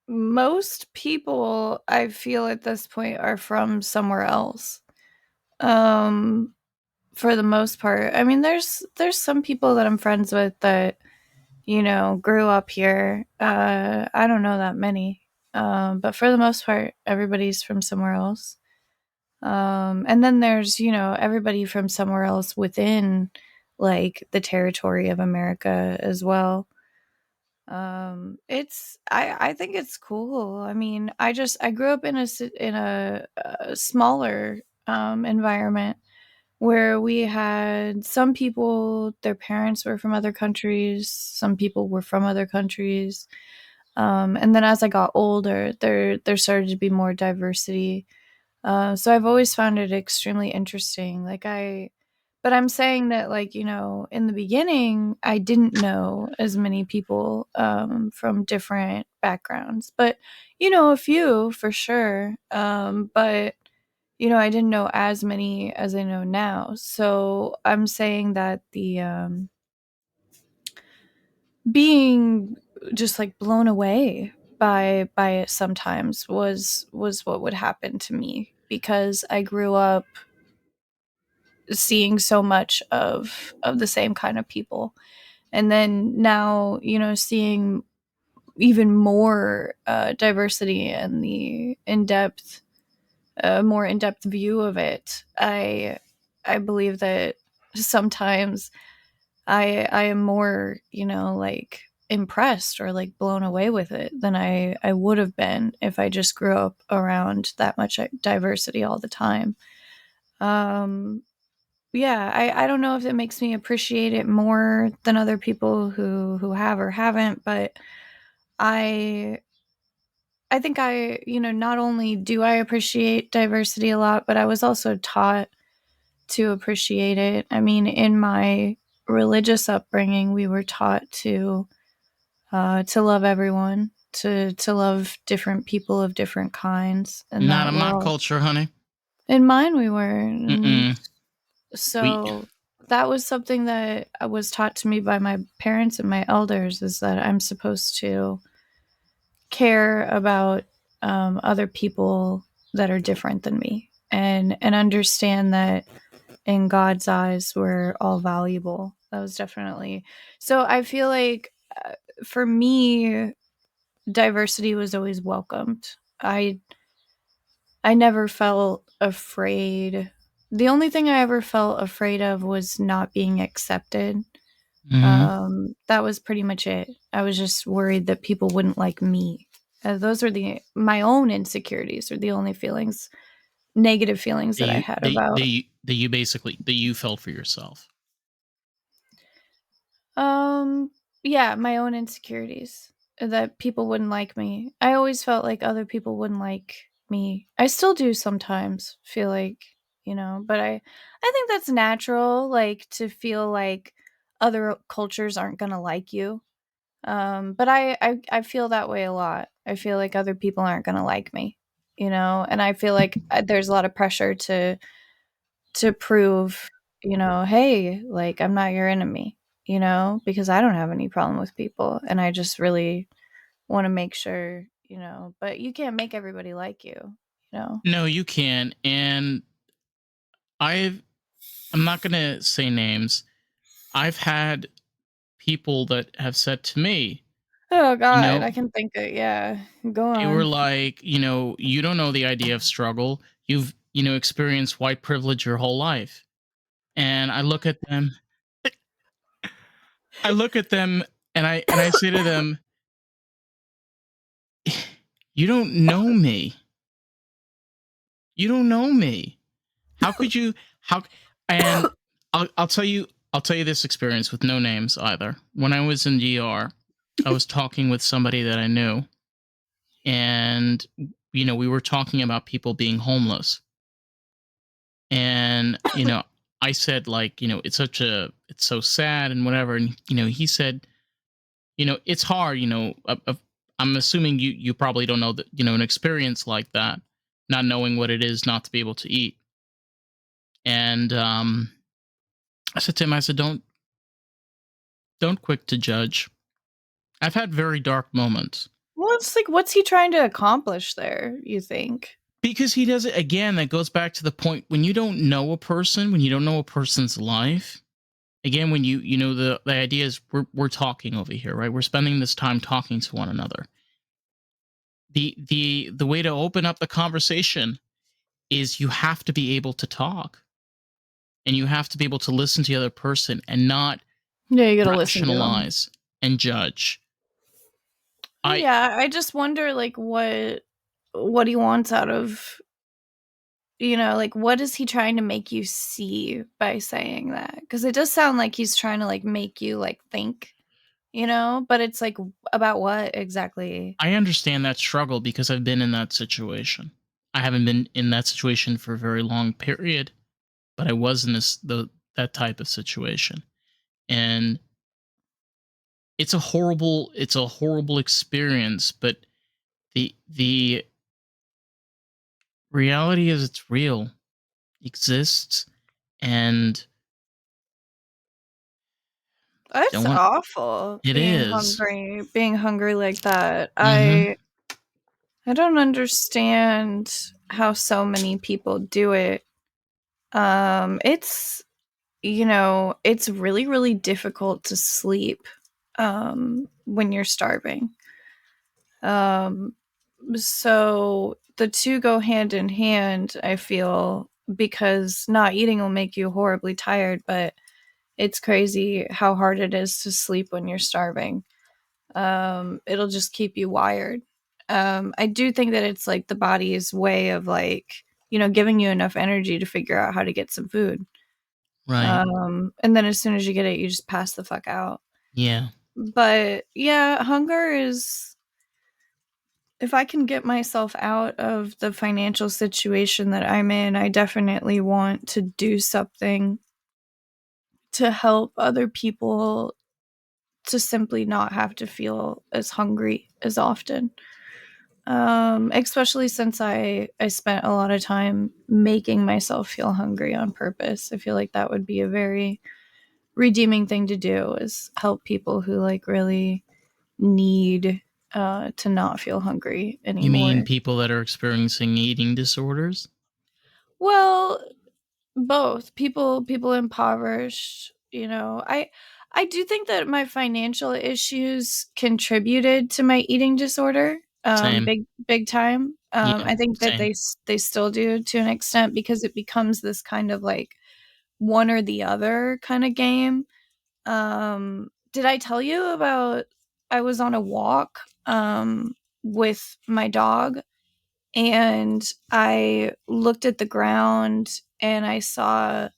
S2: most people I feel at this point are from somewhere else. Um, for the most part. I mean, there's some people that I'm friends with that, grew up here. I don't know that many. But for the most part, everybody's from somewhere else. And then there's, everybody from somewhere else within like the territory of America as well. I think it's cool. I mean, I grew up in a smaller environment where we had some people, their parents were from other countries, some people were from other countries. And then as I got older, there started to be more diversity. So I've always found it extremely interesting. But I'm saying that, like, in the beginning, I didn't know as many people from different backgrounds, but, a few for sure. But, I didn't know as many as I know now. So I'm saying that being just like blown away by it sometimes was what would happen to me because I grew up seeing so much of the same kind of people, and then now seeing even more diversity and the in-depth more in-depth view of it. I believe that sometimes I am more, like impressed or like blown away with it than I would have been if I just grew up around that much diversity all the time. Um, yeah, I don't know if it makes me appreciate it more than other people who have or haven't, but I I think not only do I appreciate diversity a lot, but I was also taught to appreciate it. I mean, in my religious upbringing, we were taught to love everyone, to love different people of different kinds, and
S1: Not
S2: that
S1: in
S2: we're
S1: my
S2: all
S1: culture, honey.
S2: in mine. We were, and
S1: Mm-mm. We
S2: so that was something that was taught to me by my parents and my elders, is that I'm supposed to care about other people that are different than me, and understand that in God's eyes we're all valuable. That was definitely so. I feel like for me, diversity was always welcomed. I never felt afraid. The only thing I ever felt afraid of was not being accepted.
S1: Mhm.
S2: That was pretty much it. I was just worried that people wouldn't like me. Those are my own insecurities, or the only negative feelings
S1: that
S2: that I
S1: you
S2: had
S1: that,
S2: about.
S1: that you basically that you felt for yourself.
S2: Um, yeah, my own insecurities, that people wouldn't like me. I always felt like other people wouldn't like me. I still do sometimes feel like, but I think that's natural, like to feel like other cultures aren't going to like you. But I feel that way a lot. I feel like other people aren't going to like me, and I feel like there's a lot of pressure to prove, hey, like, I'm not your enemy, because I don't have any problem with people, and I just really want to make sure, but you can't make everybody like you, you know.
S1: No, you can. And I've I'm not going to say names. I've had people that have said to me,
S2: Oh
S1: you
S2: god,
S1: know,
S2: I can think it. Yeah, go
S1: they were
S2: on.
S1: like, you don't know the idea of struggle. You've, experienced white privilege your whole life. And I look at them and I say to them, you don't know me. You don't know me. How could you how and I'll tell you this experience with no names either. When I was in DR, I was talking with somebody that I knew, and we were talking about people being homeless. And I said, like, it's so sad and whatever. And he said, it's hard. I'm assuming you probably don't know that, an experience like that, not knowing what it is not to be able to eat. And I said to him, I said, don't quick to judge. I've had very dark moments.
S2: Well, it's like, what's he trying to accomplish there, you think?
S1: Because he does it again. That goes back to the point when you don't know a person, when you don't know a person's life. Again, when the idea is we're talking over here, right? We're spending this time talking to one another. The way to open up the conversation is you have to be able to talk, and you have to be able to listen to the other person and not
S2: you gotta
S1: rationalize and judge.
S2: I just wonder, like, what he wants out of, like, what is he trying to make you see by saying that? Because it does sound like he's trying to, like, make you, like, think, but it's like, about what exactly?
S1: I understand that struggle because I've been in that situation. I haven't been in that situation for a very long period, but I was in that type of situation. And it's a horrible experience, but the reality is it's real, exists, and
S2: It's awful.
S1: It is
S2: being hungry like that. I don't understand how so many people do it. It's it's really, really difficult to sleep when you're starving. So the two go hand in hand, I feel, because not eating will make you horribly tired, but it's crazy how hard it is to sleep when you're starving. It'll just keep you wired. I do think that it's like the body's way of, like, giving you enough energy to figure out how to get some food.
S1: right.
S2: And then as soon as you get it, you just pass the fuck out.
S1: Yeah.
S2: But yeah, hunger is, if I can get myself out of the financial situation that I'm in, I definitely want to do something to help other people to simply not have to feel as hungry as often. Especially since I spent a lot of time making myself feel hungry on purpose. I feel like that would be a very redeeming thing to do, is help people who, like, really need to not feel hungry anymore.
S1: You mean people that are experiencing eating disorders?
S2: Well, both. People impoverished, I do think that my financial issues contributed to my eating disorder.
S1: Same.
S2: Big time. I think that
S1: same.
S2: they still do, to an extent, because it becomes this kind of, like, one or the other kind of game. Did I tell you about, I was on a walk with my dog, and I looked at the ground and I saw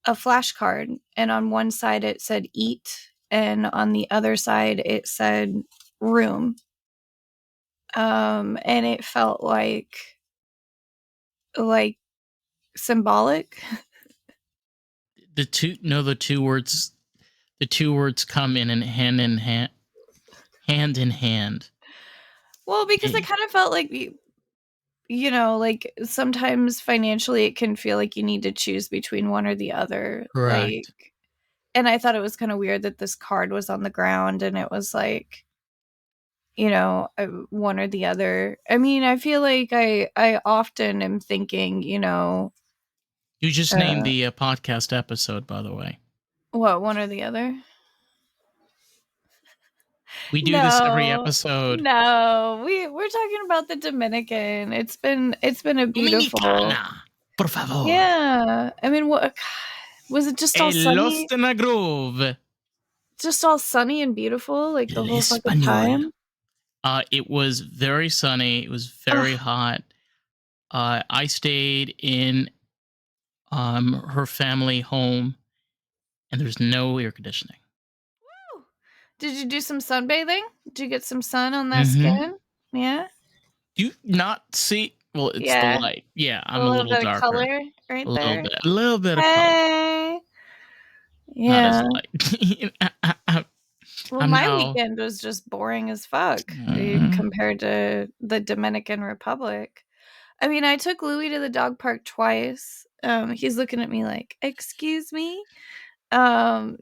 S2: a flashcard, and on one side it said eat, and on the other side it said room. And it felt like symbolic.
S1: The two words come in hand in hand. Hand in hand.
S2: Well, because I kind of felt like, like, sometimes financially it can feel like you need to choose between one or the other.
S1: Correct.
S2: Like, and I thought it was kind of weird that this card was on the ground and it was like, one or the other. I mean, I feel like I often am thinking,
S1: You just named the podcast episode, by the way.
S2: What, one or the other?
S1: We do this every episode.
S2: No, we're talking about the Dominican. It's been a beautiful.
S1: Dominicana, por favor.
S2: Yeah, I mean, what was it? Just all sunny?
S1: Lost in a groove.
S2: Just all sunny and beautiful, like the whole fucking time.
S1: It was very sunny. It was very hot. I stayed in her family home, and there's no air conditioning.
S2: Woo! Did you do some sunbathing? Did you get some sun on that skin? Yeah.
S1: Do you not see? Well, it's the light. Yeah, I'm a little
S2: bit
S1: darker.
S2: Of color right there.
S1: A little bit of color.
S2: Yeah.
S1: Not as light.
S2: Well, my weekend was just boring as fuck compared to the Dominican Republic. I mean, I took Louis to the dog park twice. He's looking at me like, "Excuse me?"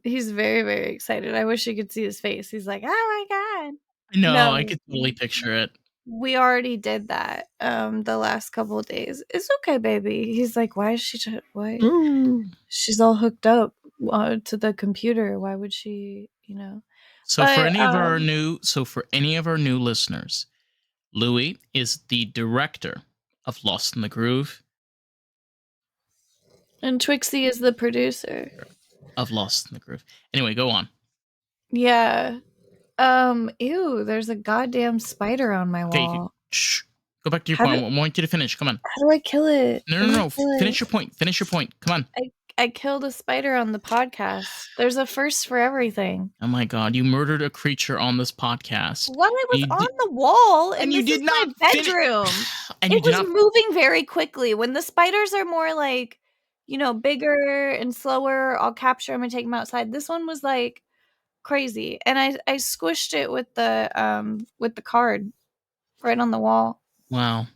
S2: He's very, very excited. I wish you could see his face. He's like, "Oh my god."
S1: No, I
S2: No,
S1: could totally picture it.
S2: we already did that, the last couple of days. "It's okay, baby." He's like, "Why is she why?" She's all hooked up to the computer. Why would she, you know?
S1: So for any of our new listeners, Louis is the director of Lost in the Groove.
S2: And Twixie is the producer
S1: of Lost in the Groove. Anyway, go on.
S2: Yeah. Ew, there's a goddamn spider on my wall.
S1: Shh. Go back to your point. I want you to finish. Come on.
S2: How do I kill it?
S1: No. Finish your point. Finish your point. Come on.
S2: I killed a spider on the podcast. There's a first for everything.
S1: Oh my god, you murdered a creature on this podcast.
S2: While I was on the wall, and
S1: you did not
S2: my bedroom. And it was moving very quickly. When the spiders are more like, bigger and slower, I'll capture them and take them outside. This one was like crazy, and I squished it with the card right on the wall.
S1: Wow.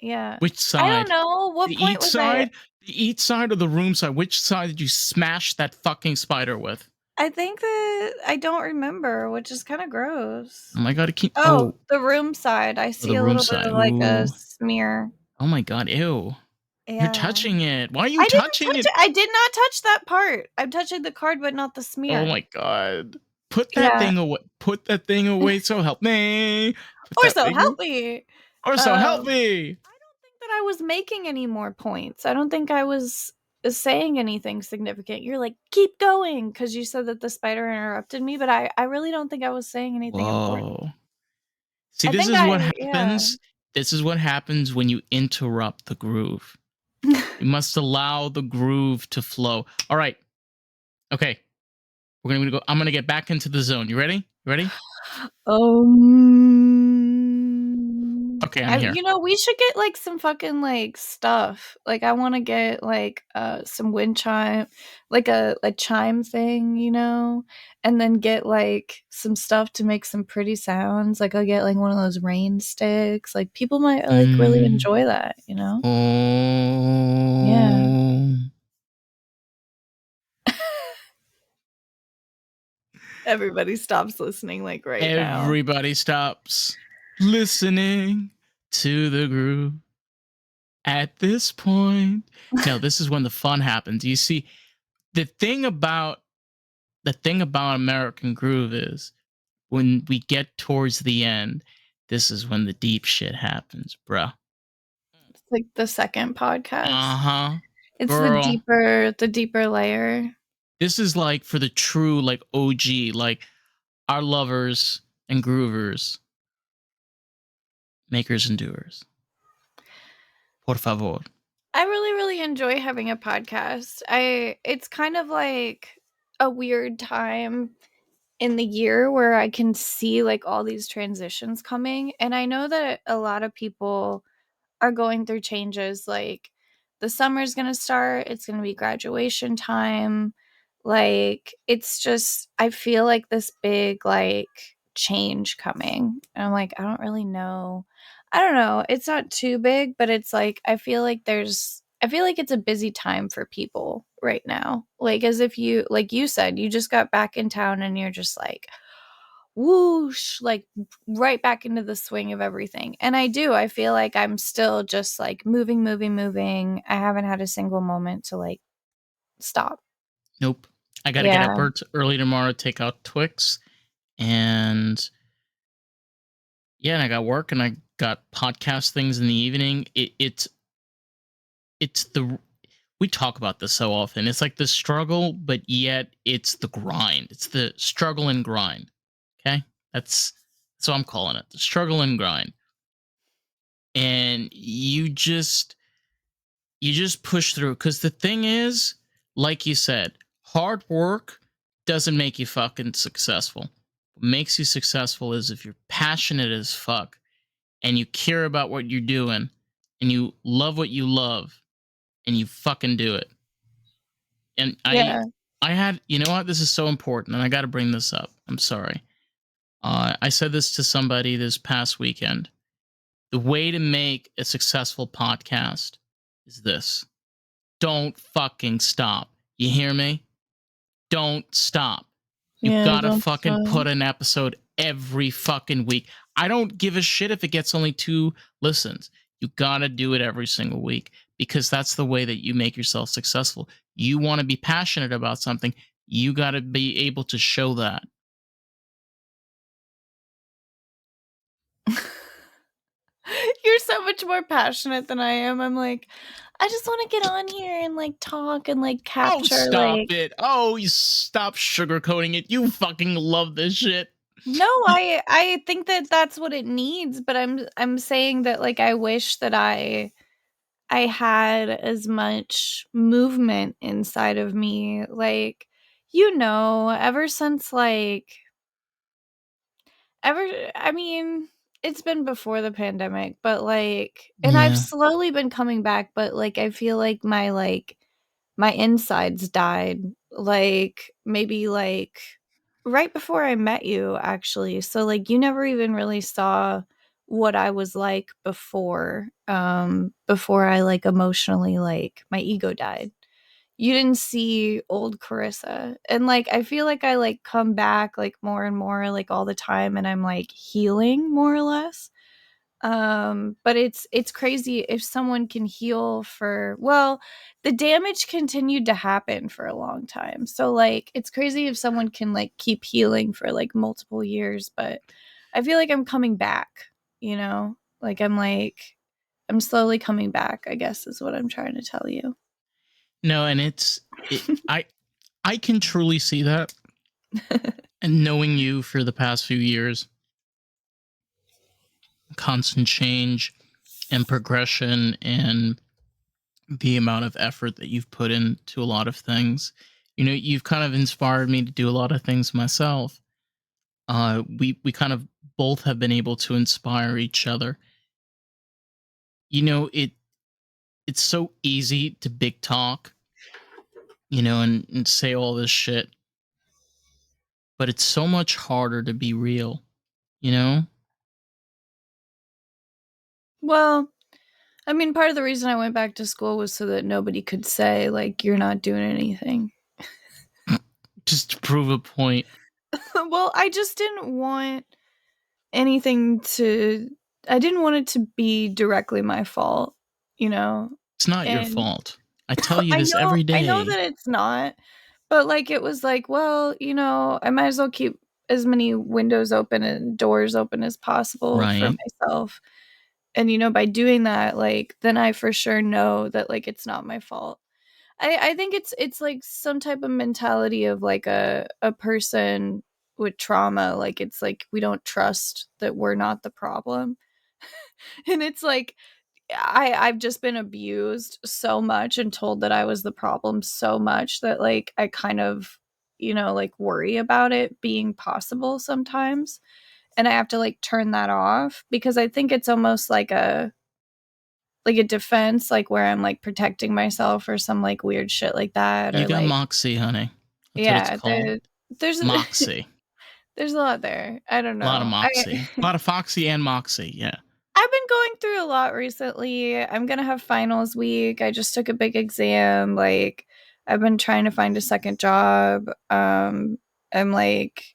S2: Yeah.
S1: Which side?
S2: I don't know. What
S1: the
S2: point
S1: eat
S2: was
S1: side? The eat side or the room side? Which side did you smash that fucking spider with?
S2: I think that I don't remember, which is kind of gross.
S1: Oh my god,
S2: the room side. I see a little bit of like a smear.
S1: Oh my god, ew. Yeah. You're touching it. Why are you touching it?
S2: I did not touch that part. I'm touching the card, but not the smear.
S1: Oh my god. Put that thing away. Put that thing away. So help me.
S2: Or so help me.
S1: Or so help me.
S2: I don't think that I was making any more points. I don't think I was saying anything significant. You're like, keep going, because you said that the spider interrupted me, but I really don't think I was saying anything important.
S1: See, this is what happens. Yeah. This is what happens when you interrupt the groove. You must allow the groove to flow. All right. Okay. We're gonna go. I'm gonna get back into the zone. You ready? You ready? Okay, I'm here.
S2: We should get like some fucking like stuff. Like I want to get like some wind chime, like a chime thing, and then get like some stuff to make some pretty sounds. Like I'll get like one of those rain sticks. Like people might like really enjoy that, Yeah. Everybody stops listening like right now.
S1: Everybody stops listening to the groove at this point. No, this is when the fun happens. You see, the thing about American Groove is when we get towards the end, this is when the deep shit happens, bruh.
S2: It's like the second podcast.
S1: Uh-huh.
S2: It's the deeper layer.
S1: This is like for the true like OG, like our lovers and groovers, makers and doers. Por favor.
S2: I really, really enjoy having a podcast. It's kind of like a weird time in the year where I can see like all these transitions coming. And I know that a lot of people are going through changes. Like the summer's going to start. It's going to be graduation time. Like it's just, I feel like this big like change coming. And I'm like, I don't really know. I don't know. It's not too big, but it's like, I feel like it's a busy time for people right now. Like as if like you said, you just got back in town and you're just like, whoosh, like right back into the swing of everything. And I feel like I'm still just like moving. I haven't had a single moment to like stop.
S1: Nope. I gotta get up early tomorrow, take out Twix, and and I got work and I got podcast things in the evening. It's we talk about this so often. It's like the struggle, but yet it's the grind. It's the struggle and grind. Okay? That's what I'm calling it. The struggle and grind. And you just push through. Because the thing is, like you said, hard work doesn't make you fucking successful. What makes you successful is if you're passionate as fuck and you care about what you're doing and you love what you love and you fucking do it. And you know what? This is so important, and I got to bring this up. I'm sorry. I said this to somebody this past weekend. The way to make a successful podcast is this: don't fucking stop. You hear me? Don't stop. You
S2: Yeah,
S1: gotta
S2: don't
S1: fucking
S2: stop.
S1: put an episode every fucking week. I don't give a shit if it gets only 2 listens. You gotta do it every single week because that's the way that you make yourself successful. You want to be passionate about something, you gotta be able to show that.
S2: You're so much more passionate than I am. I'm like, I just want to get on here and like talk and like
S1: Oh,
S2: capture
S1: stop
S2: like.
S1: it. Oh, you stop sugarcoating it. You fucking love this shit.
S2: No, I think that that's what it needs, but I'm saying that like I wish that I had as much movement inside of me, like, ever since like ever I mean, it's been before the pandemic, but like, and I've
S1: Yeah.
S2: slowly been coming back, but like I feel like my insides died like maybe like right before I met you actually. So like you never even really saw what I was like before I like emotionally like my ego died. You didn't see old Karissa. And like I feel like I like come back like more and more like all the time and I'm like healing more or less. But it's crazy if someone can heal for, well, the damage continued to happen for a long time. So like it's crazy if someone can like keep healing for like multiple years, but I feel like I'm coming back, you know? Like I'm slowly coming back, I guess is what I'm trying to tell you.
S1: No, and I can truly see that. And knowing you for the past few years, constant change and progression and the amount of effort that you've put into a lot of things. You know, you've kind of inspired me to do a lot of things myself. We kind of both have been able to inspire each other. You know, it's so easy to big talk, you know, and say all this shit, but it's so much harder to be real, you know?
S2: Well, I mean, part of the reason I went back to school was so that nobody could say, like, you're not doing anything.
S1: Just to prove a point.
S2: Well, I just didn't want anything to, I didn't want it to be directly my fault, you know?
S1: It's not your
S2: And
S1: fault. I tell you this every
S2: I know
S1: day.
S2: that it's not, but like, it was like, well, I might as well keep as many windows open and doors open as possible for
S1: Right.
S2: myself. And, by doing that, like, then I for sure know that, like, it's not my fault. I think it's like some type of mentality of like a person with trauma. Like it's like we don't trust that we're not the problem. And it's like I've just been abused so much and told that I was the problem so much that like I kind of, like worry about it being possible sometimes. And I have to like turn that off because I think it's almost like a defense, like where I'm like protecting myself or some like weird shit like that,
S1: You
S2: or
S1: got
S2: like,
S1: moxie, honey. That's what it's
S2: yeah,
S1: called.
S2: there's
S1: Moxie.
S2: there's a lot there. I don't
S1: A lot of
S2: know.
S1: moxie. A lot of foxy and moxie, yeah.
S2: I've been going through a lot recently. I'm gonna have finals week. I just took a big exam. Like I've been trying to find a second job. I'm like,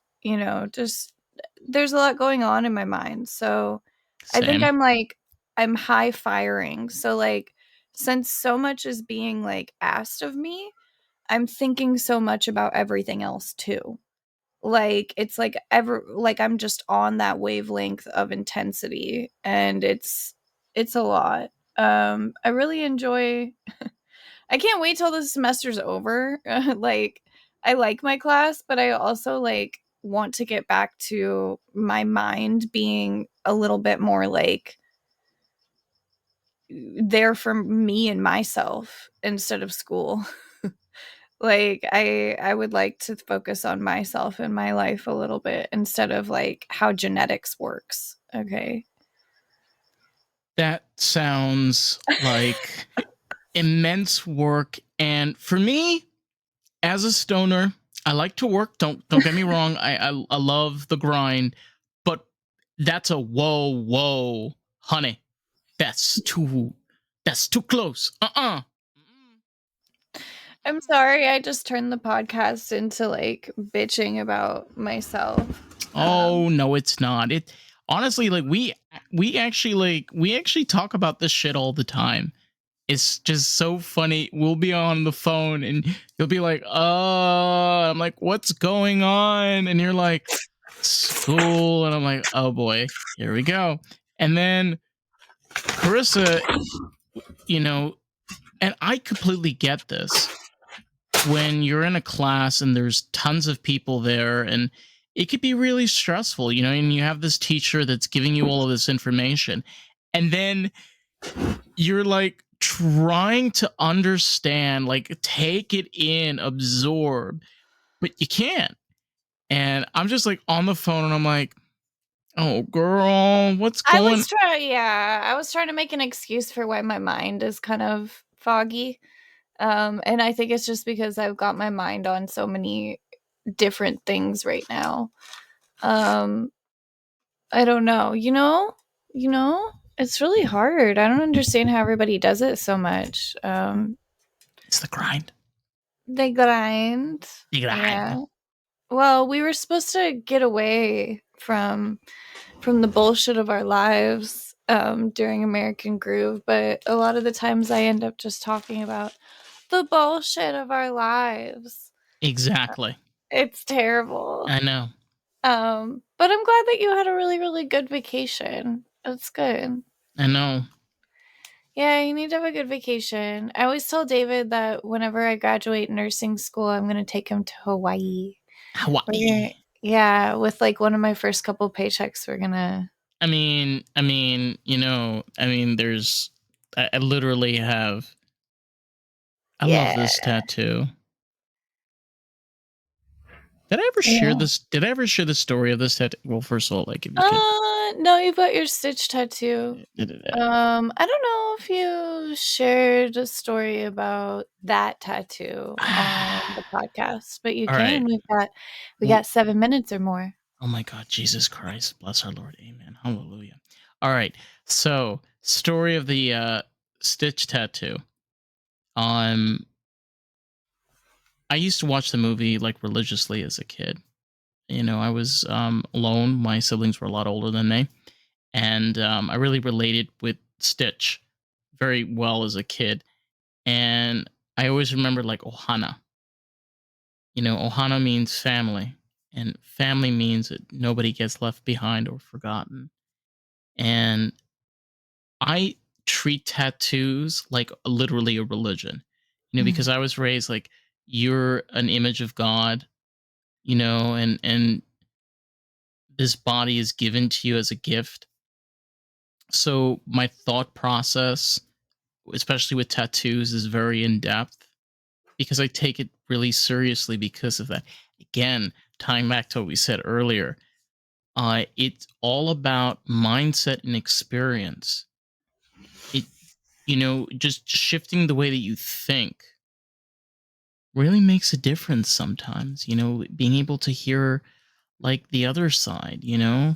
S2: just there's a lot going on in my mind. So I think
S1: Same.
S2: I'm high firing. So like since so much is being like asked of me, I'm thinking so much about everything else too. Like it's like I'm just on that wavelength of intensity and it's a lot. I really enjoy I can't wait till the semester's over. Like I like my class, but I also like want to get back to my mind being a little bit more like there for me and myself instead of school. Like I would like to focus on myself and my life a little bit instead of like how genetics works. Okay.
S1: That sounds like immense work. And for me, as a stoner, I like to work. Don't get me wrong. I love the grind, but that's a whoa, honey. That's too close.
S2: I'm sorry, I just turned the podcast into like bitching about myself.
S1: Oh no, it's not. It honestly, like we actually talk about this shit all the time. It's just so funny. We'll be on the phone and you'll be like, I'm like, what's going on? And you're like, school. And I'm like, oh boy, here we go. And then Karissa, you know, and I completely get this. When you're in a class and there's tons of people there and it could be really stressful, you know, and you have this teacher that's giving you all of this information. And then you're like trying to understand, like take it in, absorb, but you can't. And I'm just like on the phone and I'm like, oh girl, what's
S2: I
S1: going
S2: was trying to make an excuse for why my mind is kind of foggy. And I think it's just because I've got my mind on so many different things right now. I don't know. It's really hard. I don't understand how everybody does it so much.
S1: It's the grind.
S2: They grind.
S1: The grind.
S2: Yeah. Well, we were supposed to get away from the bullshit of our lives during American Groove, but a lot of the times I end up just talking about the bullshit of our lives.
S1: Exactly.
S2: It's terrible.
S1: I know.
S2: But I'm glad that you had a really, really good vacation. That's good.
S1: I know.
S2: Yeah, you need to have a good vacation. I always tell David that whenever I graduate nursing school, I'm going to take him to Hawaii. Yeah, with like one of my first couple paychecks, we're going to.
S1: I mean, there's, I literally have, I love this tattoo. Did I ever share this? Did I ever share the story of this tattoo? Well, first of all, like if you could.
S2: No, you've got your Stitch tattoo. I don't know if you shared a story about that tattoo on the podcast, but you can. Right. We got 7 minutes or more.
S1: Oh my God, Jesus Christ, bless our Lord, amen, hallelujah. All right, so story of the Stitch tattoo. I used to watch the movie like religiously as a kid. You know, I was alone. My siblings were a lot older than me. And I really related with Stitch very well as a kid. And I always remember like Ohana. You know, Ohana means family. And family means that nobody gets left behind or forgotten. And I treat tattoos like literally a religion. You know, because I was raised like, you're an image of God, you know, and this body is given to you as a gift. So my thought process, especially with tattoos, is very in depth because I take it really seriously because of that. Again, tying back to what we said earlier, it's all about mindset and experience. It, you know, just shifting the way that you think really makes a difference sometimes, you know, being able to hear like the other side, you know?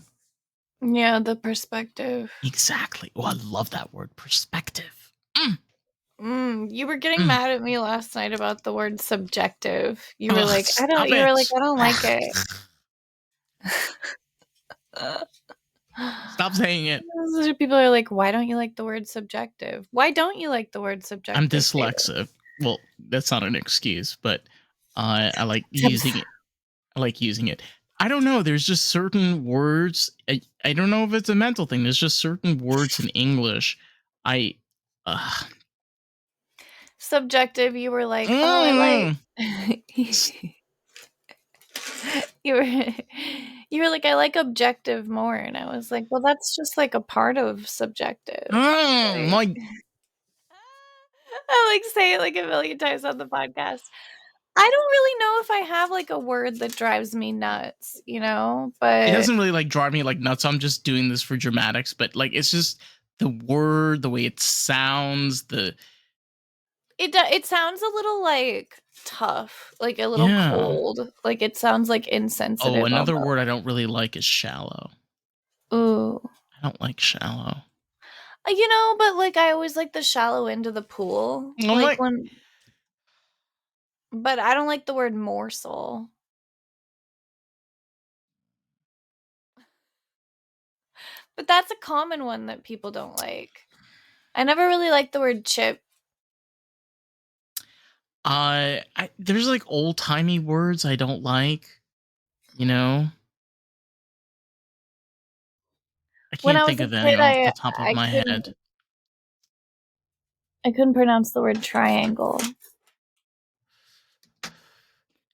S2: Yeah, the perspective.
S1: Exactly. Oh, I love that word, perspective.
S2: You were getting mad at me last night about the word subjective. You were like, I don't like it.
S1: Stop saying it.
S2: People are like, why don't you like the word subjective? Why don't you like the word subjective?
S1: I'm dyslexic. Well, that's not an excuse, but I like using it. I like using it. I don't know. There's just certain words. I don't know if it's a mental thing. There's just certain words in English.
S2: Subjective. You were like, oh, I like. you were like, I like objective more, and I was like, well, that's just like a part of subjective.
S1: Like,
S2: I like say it like a million times on the podcast. I don't really know if I have like a word that drives me nuts, you know, but
S1: it doesn't really like drive me like nuts. I'm just doing this for dramatics, but like it's just the word, the way it sounds,
S2: It sounds a little like tough, like a little cold. Like it sounds like insensitive.
S1: Oh, another word I don't really like is shallow.
S2: Ooh.
S1: I don't like shallow.
S2: But like I always like the shallow end of the pool. But I don't like the word morsel. But that's a common one that people don't like. I never really liked the word chip.
S1: There's like old timey words I don't like. I
S2: When
S1: can't
S2: I
S1: think
S2: was a
S1: of any
S2: kid,
S1: off the top of
S2: I
S1: my head.
S2: couldn't pronounce the word triangle.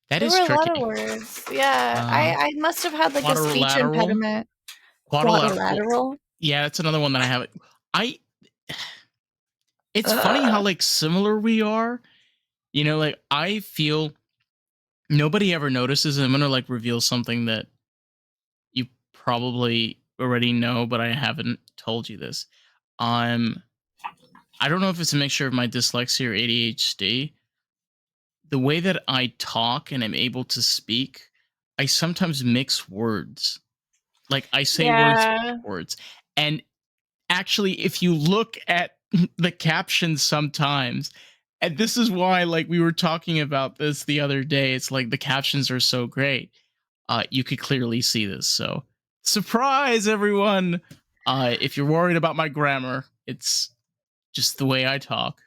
S1: That
S2: There
S1: is
S2: were a lot
S1: tricky.
S2: of words. Yeah, I must have had like a speech impediment. Quadrilateral.
S1: Yeah, that's another one that I have. It's funny how like similar we are. Like I feel nobody ever notices. And I'm gonna like reveal something that you probably already know, but I haven't told you this. I don't know if it's a mixture of my dyslexia or ADHD. The way that I talk and am able to speak, I sometimes mix words. Like I say words backwards. And actually, if you look at the captions sometimes, and this is why, like, we were talking about this the other day, it's like the captions are so great. You could clearly see this. So, surprise, everyone! If you're worried about my grammar, it's just the way I talk.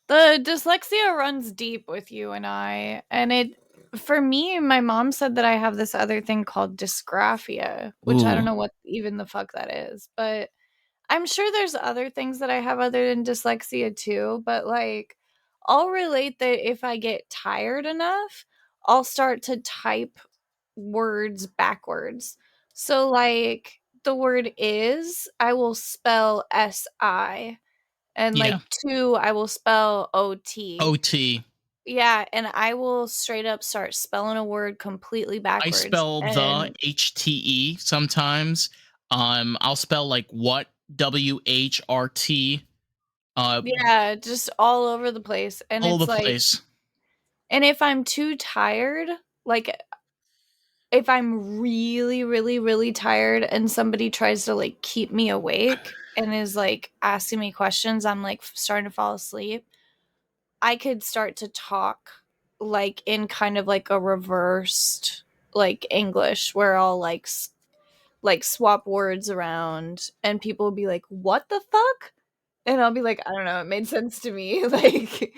S2: The dyslexia runs deep with you and I. And for me, my mom said that I have this other thing called dysgraphia, which I don't know what even the fuck that is. But I'm sure there's other things that I have other than dyslexia too. But like, I'll relate that if I get tired enough, I'll start to type words backwards. So, like, the word is, I will spell SI. And like two, I will spell OT.
S1: OT.
S2: Yeah, and I will straight up start spelling a word completely backwards.
S1: I spell the HTE sometimes. I'll spell like what WHRT.
S2: Yeah, just all over the place. And
S1: all
S2: it's
S1: over the
S2: like,
S1: place.
S2: and if I'm too tired, like if I'm really, really, really tired and somebody tries to like keep me awake and is like asking me questions, I'm like starting to fall asleep. I could start to talk like in kind of like a reversed like English where I'll like swap words around and people will be like, "What the fuck?" And I'll be like, "I don't know, it made sense to me." Like,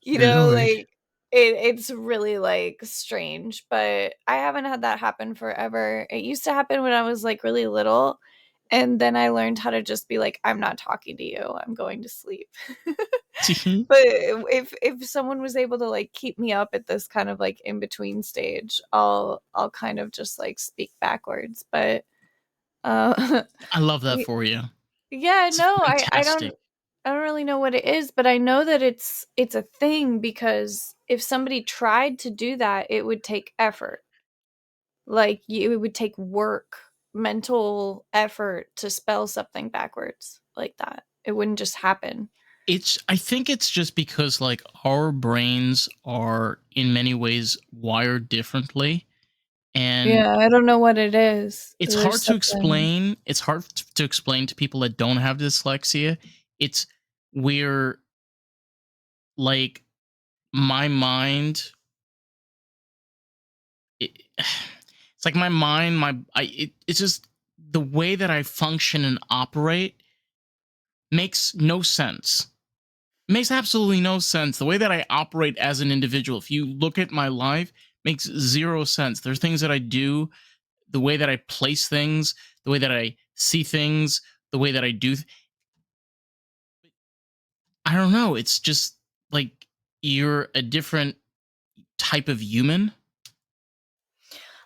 S2: like it's really like strange, but I haven't had that happen forever. It used to happen when I was like really little, and then I learned how to just be like, "I'm not talking to you. I'm going to sleep." But if someone was able to like keep me up at this kind of like in between stage, I'll kind of just like speak backwards. But
S1: I love that for you.
S2: Yeah,
S1: it's
S2: no,
S1: fantastic.
S2: I don't really know what it is, but I know that it's a thing because if somebody tried to do that, it would take effort. Like it would take work, mental effort to spell something backwards like that. It wouldn't just happen.
S1: I think it's just because like our brains are in many ways wired differently. And
S2: yeah, I don't know what it is.
S1: It's hard to explain. It's hard to explain to people that don't have dyslexia. It's we're like my mind. It's like my mind. It's just the way that I function and operate makes no sense. It makes absolutely no sense. The way that I operate as an individual, if you look at my life, makes zero sense. There are things that I do, the way that I place things, the way that I see things, the way that I do. I don't know. It's just like you're a different type of human.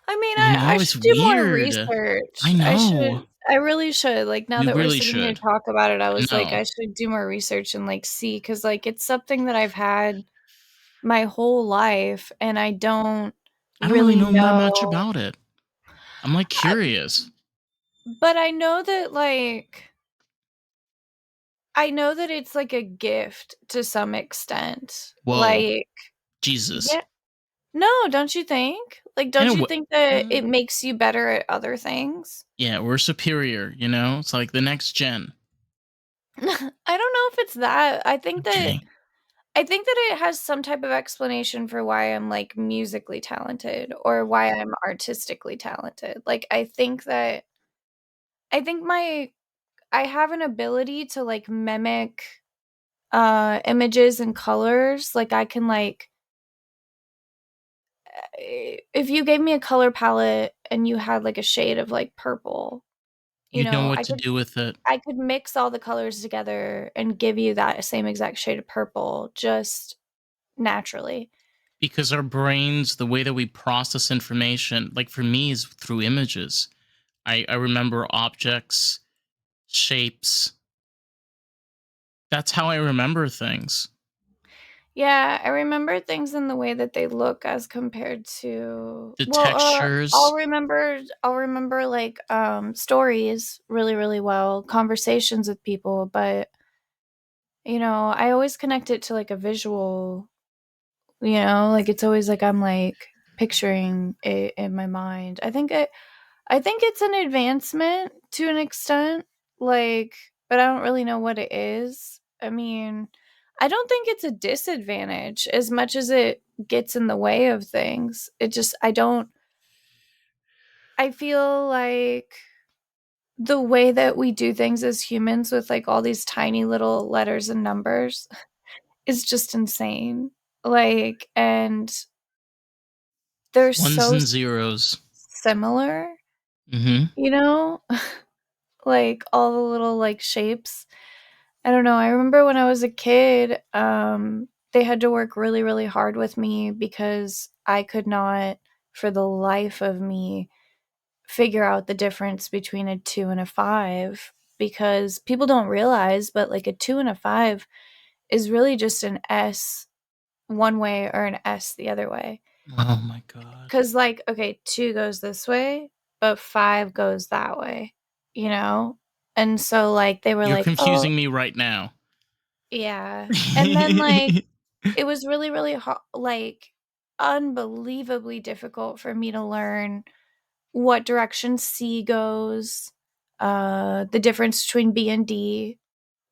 S2: I mean, I
S1: It's
S2: should do more
S1: weird. I
S2: research.
S1: know.
S2: I really should. Like now
S1: We
S2: that we're
S1: really
S2: sitting here
S1: should.
S2: talk about it, I was like,
S1: No.
S2: I should do more research and like see because like it's something that I've had my whole life, and I don't
S1: I don't really
S2: really
S1: know that much
S2: know.
S1: about it. I'm like curious.
S2: But I know that like I know that it's like a gift to some extent.
S1: Whoa,
S2: Like,
S1: Jesus.
S2: yeah. No, don't you think? Like,
S1: In
S2: don't
S1: a
S2: you
S1: way,
S2: think that it makes you better at other things?
S1: yeah, we're superior. It's like the next gen.
S2: I don't know if it's that.
S1: I'm kidding.
S2: I think that it has some type of explanation for why I'm like musically talented or why I'm artistically talented. Like I think I have an ability to like mimic images and colors. Like I can like if you gave me a color palette and you had like a shade of like purple,
S1: You know what to do with it.
S2: I could mix all the colors together and give you that same exact shade of purple just naturally.
S1: Because our brains, the way that we process information, like for me, is through images. I remember objects, shapes. That's how I remember things.
S2: Yeah, I remember things in the way that they look as compared to
S1: The
S2: well,
S1: textures.
S2: I'll remember like stories really really well, conversations with people, but I always connect it to like a visual, like it's always like I'm like picturing it in my mind. I think it's an advancement to an extent, like, but I don't really know what it is. I mean, I don't think it's a disadvantage as much as it gets in the way of things. I feel like the way that we do things as humans with like all these tiny little letters and numbers is just insane. Like, and they're
S1: Ones
S2: so
S1: and zeros.
S2: similar,
S1: Mm-hmm.
S2: you know? Like all the little like shapes. I don't know. I remember when I was a kid, they had to work really, really hard with me because I could not, for the life of me, figure out the difference between a 2 and a 5 because people don't realize, but like a 2 and a 5 is really just an S one way or an S the other way.
S1: Oh my god.
S2: Because, like, okay, 2 goes this way, but 5 goes that way, you know? And so, like, they were
S1: You're
S2: like, oh,
S1: confusing me right now.
S2: yeah. And then, like, it was really, really like, unbelievably difficult for me to learn what direction C goes, the difference between B and D.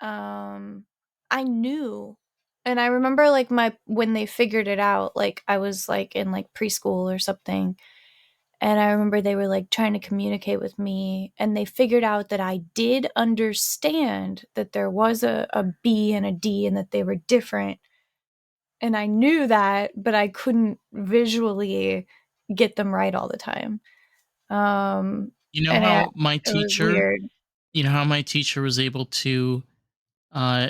S2: Um, I knew. And I remember, like, when they figured it out, like, I was, like, in, like, preschool or something. And I remember they were like trying to communicate with me, and they figured out that I did understand that there was a B and a D and that they were different. And I knew that, but I couldn't visually get them right all the time. Um,
S1: you know
S2: and
S1: how my
S2: it was
S1: teacher,
S2: weird.
S1: you know how my teacher was able to uh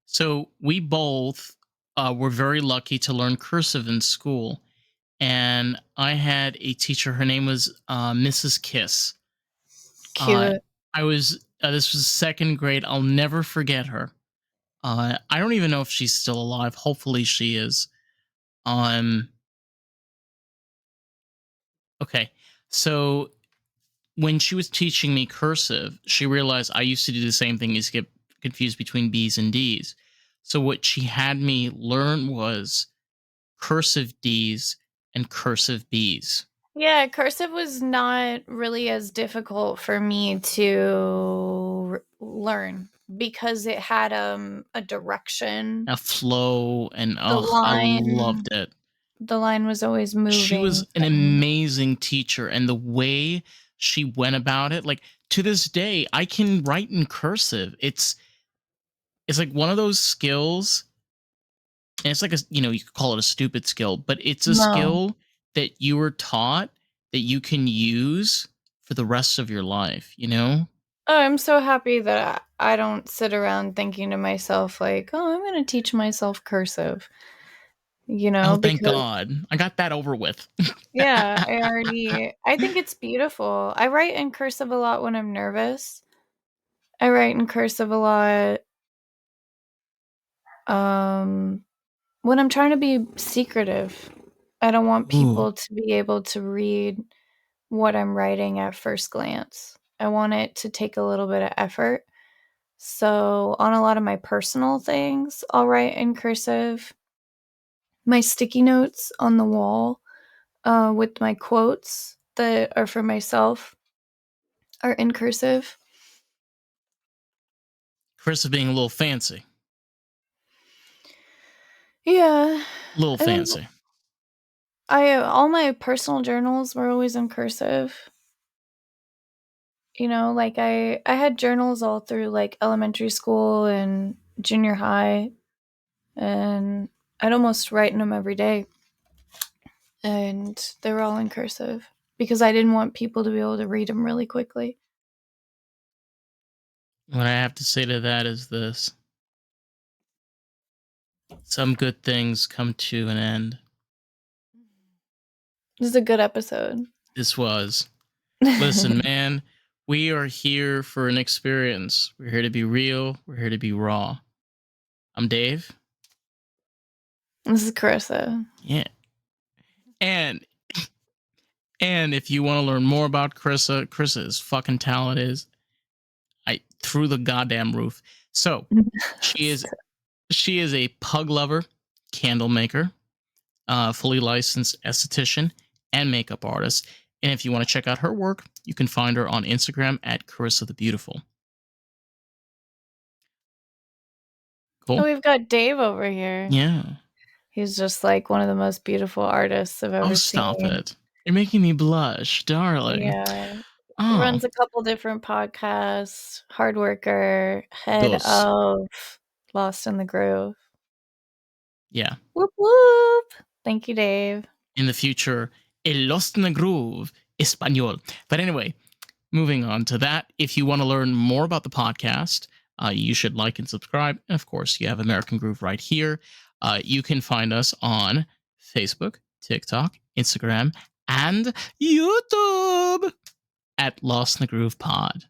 S1: so we both were very lucky to learn cursive in school. And I had a teacher, her name was Mrs. Kiss. Uh,
S2: Cute.
S1: this was second grade. I'll never forget her. I don't even know if she's still alive. Hopefully she is. Um, okay. So when she was teaching me cursive, she realized I used to do the same thing, is get confused between B's and D's. So what she had me learn was cursive D's and cursive B's.
S2: Yeah, cursive was not really as difficult for me to learn because it had a direction.
S1: A flow, and
S2: The
S1: oh, I
S2: line
S1: loved it.
S2: the line was always
S1: She
S2: moving
S1: was an
S2: and
S1: amazing teacher, and the way she went about it, like to this day, I can write in cursive. It's like one of those skills, and it's like you could call it a stupid skill, but it's a
S2: no.
S1: skill that you were taught that you can use for the rest of your life.
S2: Oh, I'm so happy that I don't sit around thinking to myself like, "Oh, I'm gonna teach myself cursive,"
S1: Oh, thank
S2: because
S1: God. I got that over with.
S2: yeah, I think it's beautiful. I write in cursive a lot when I'm nervous. I write in cursive a lot, um, when I'm trying to be secretive. I don't want
S1: Ooh.
S2: people to be able to read what I'm writing at first glance. I want it to take a little bit of effort. So on a lot of my personal things, I'll write in cursive. My sticky notes on the wall with my quotes that are for myself are in cursive.
S1: Chris is being a little fancy.
S2: Yeah.
S1: A little fancy.
S2: All my personal journals were always in cursive. You know, like I had journals all through like elementary school and junior high, and I'd almost write in them every day. And they were all in cursive because I didn't want people to be able to read them really quickly.
S1: What I have to say to that is this. Some good things come to an end.
S2: This is a good episode.
S1: This was. Listen, man, we are here for an experience. We're here to be real. We're here to be raw. I'm Dave.
S2: This is Karissa.
S1: Yeah. And if you want to learn more about Karissa's fucking talent is through the goddamn roof. So she is a pug lover, candle maker, fully licensed esthetician, and makeup artist. And if you want to check out her work, you can find her on Instagram at Karissa the Beautiful. Cool.
S2: Oh, we've got Dave over here.
S1: Yeah.
S2: He's just like one of the most beautiful artists I've ever seen.
S1: Oh, stop it. You're making me blush, darling.
S2: Yeah. Runs a couple different podcasts, hard worker, head of Lost in the Groove.
S1: Yeah.
S2: Whoop whoop. Thank you, Dave.
S1: In the future, El Lost in the Groove Espanol. But anyway, moving on to that, if you want to learn more about the podcast, you should like and subscribe. And of course, you have American Groove right here. You can find us on Facebook, TikTok, Instagram, and YouTube at Lost in the Groove Pod.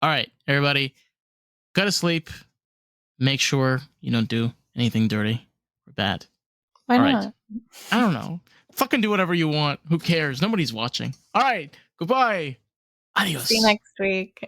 S1: All right, everybody, go to sleep. Make sure you don't do anything dirty or bad.
S2: Why not?
S1: I don't know. Fucking do whatever you want. Who cares? Nobody's watching. All right. Goodbye. Adios.
S2: See you next week.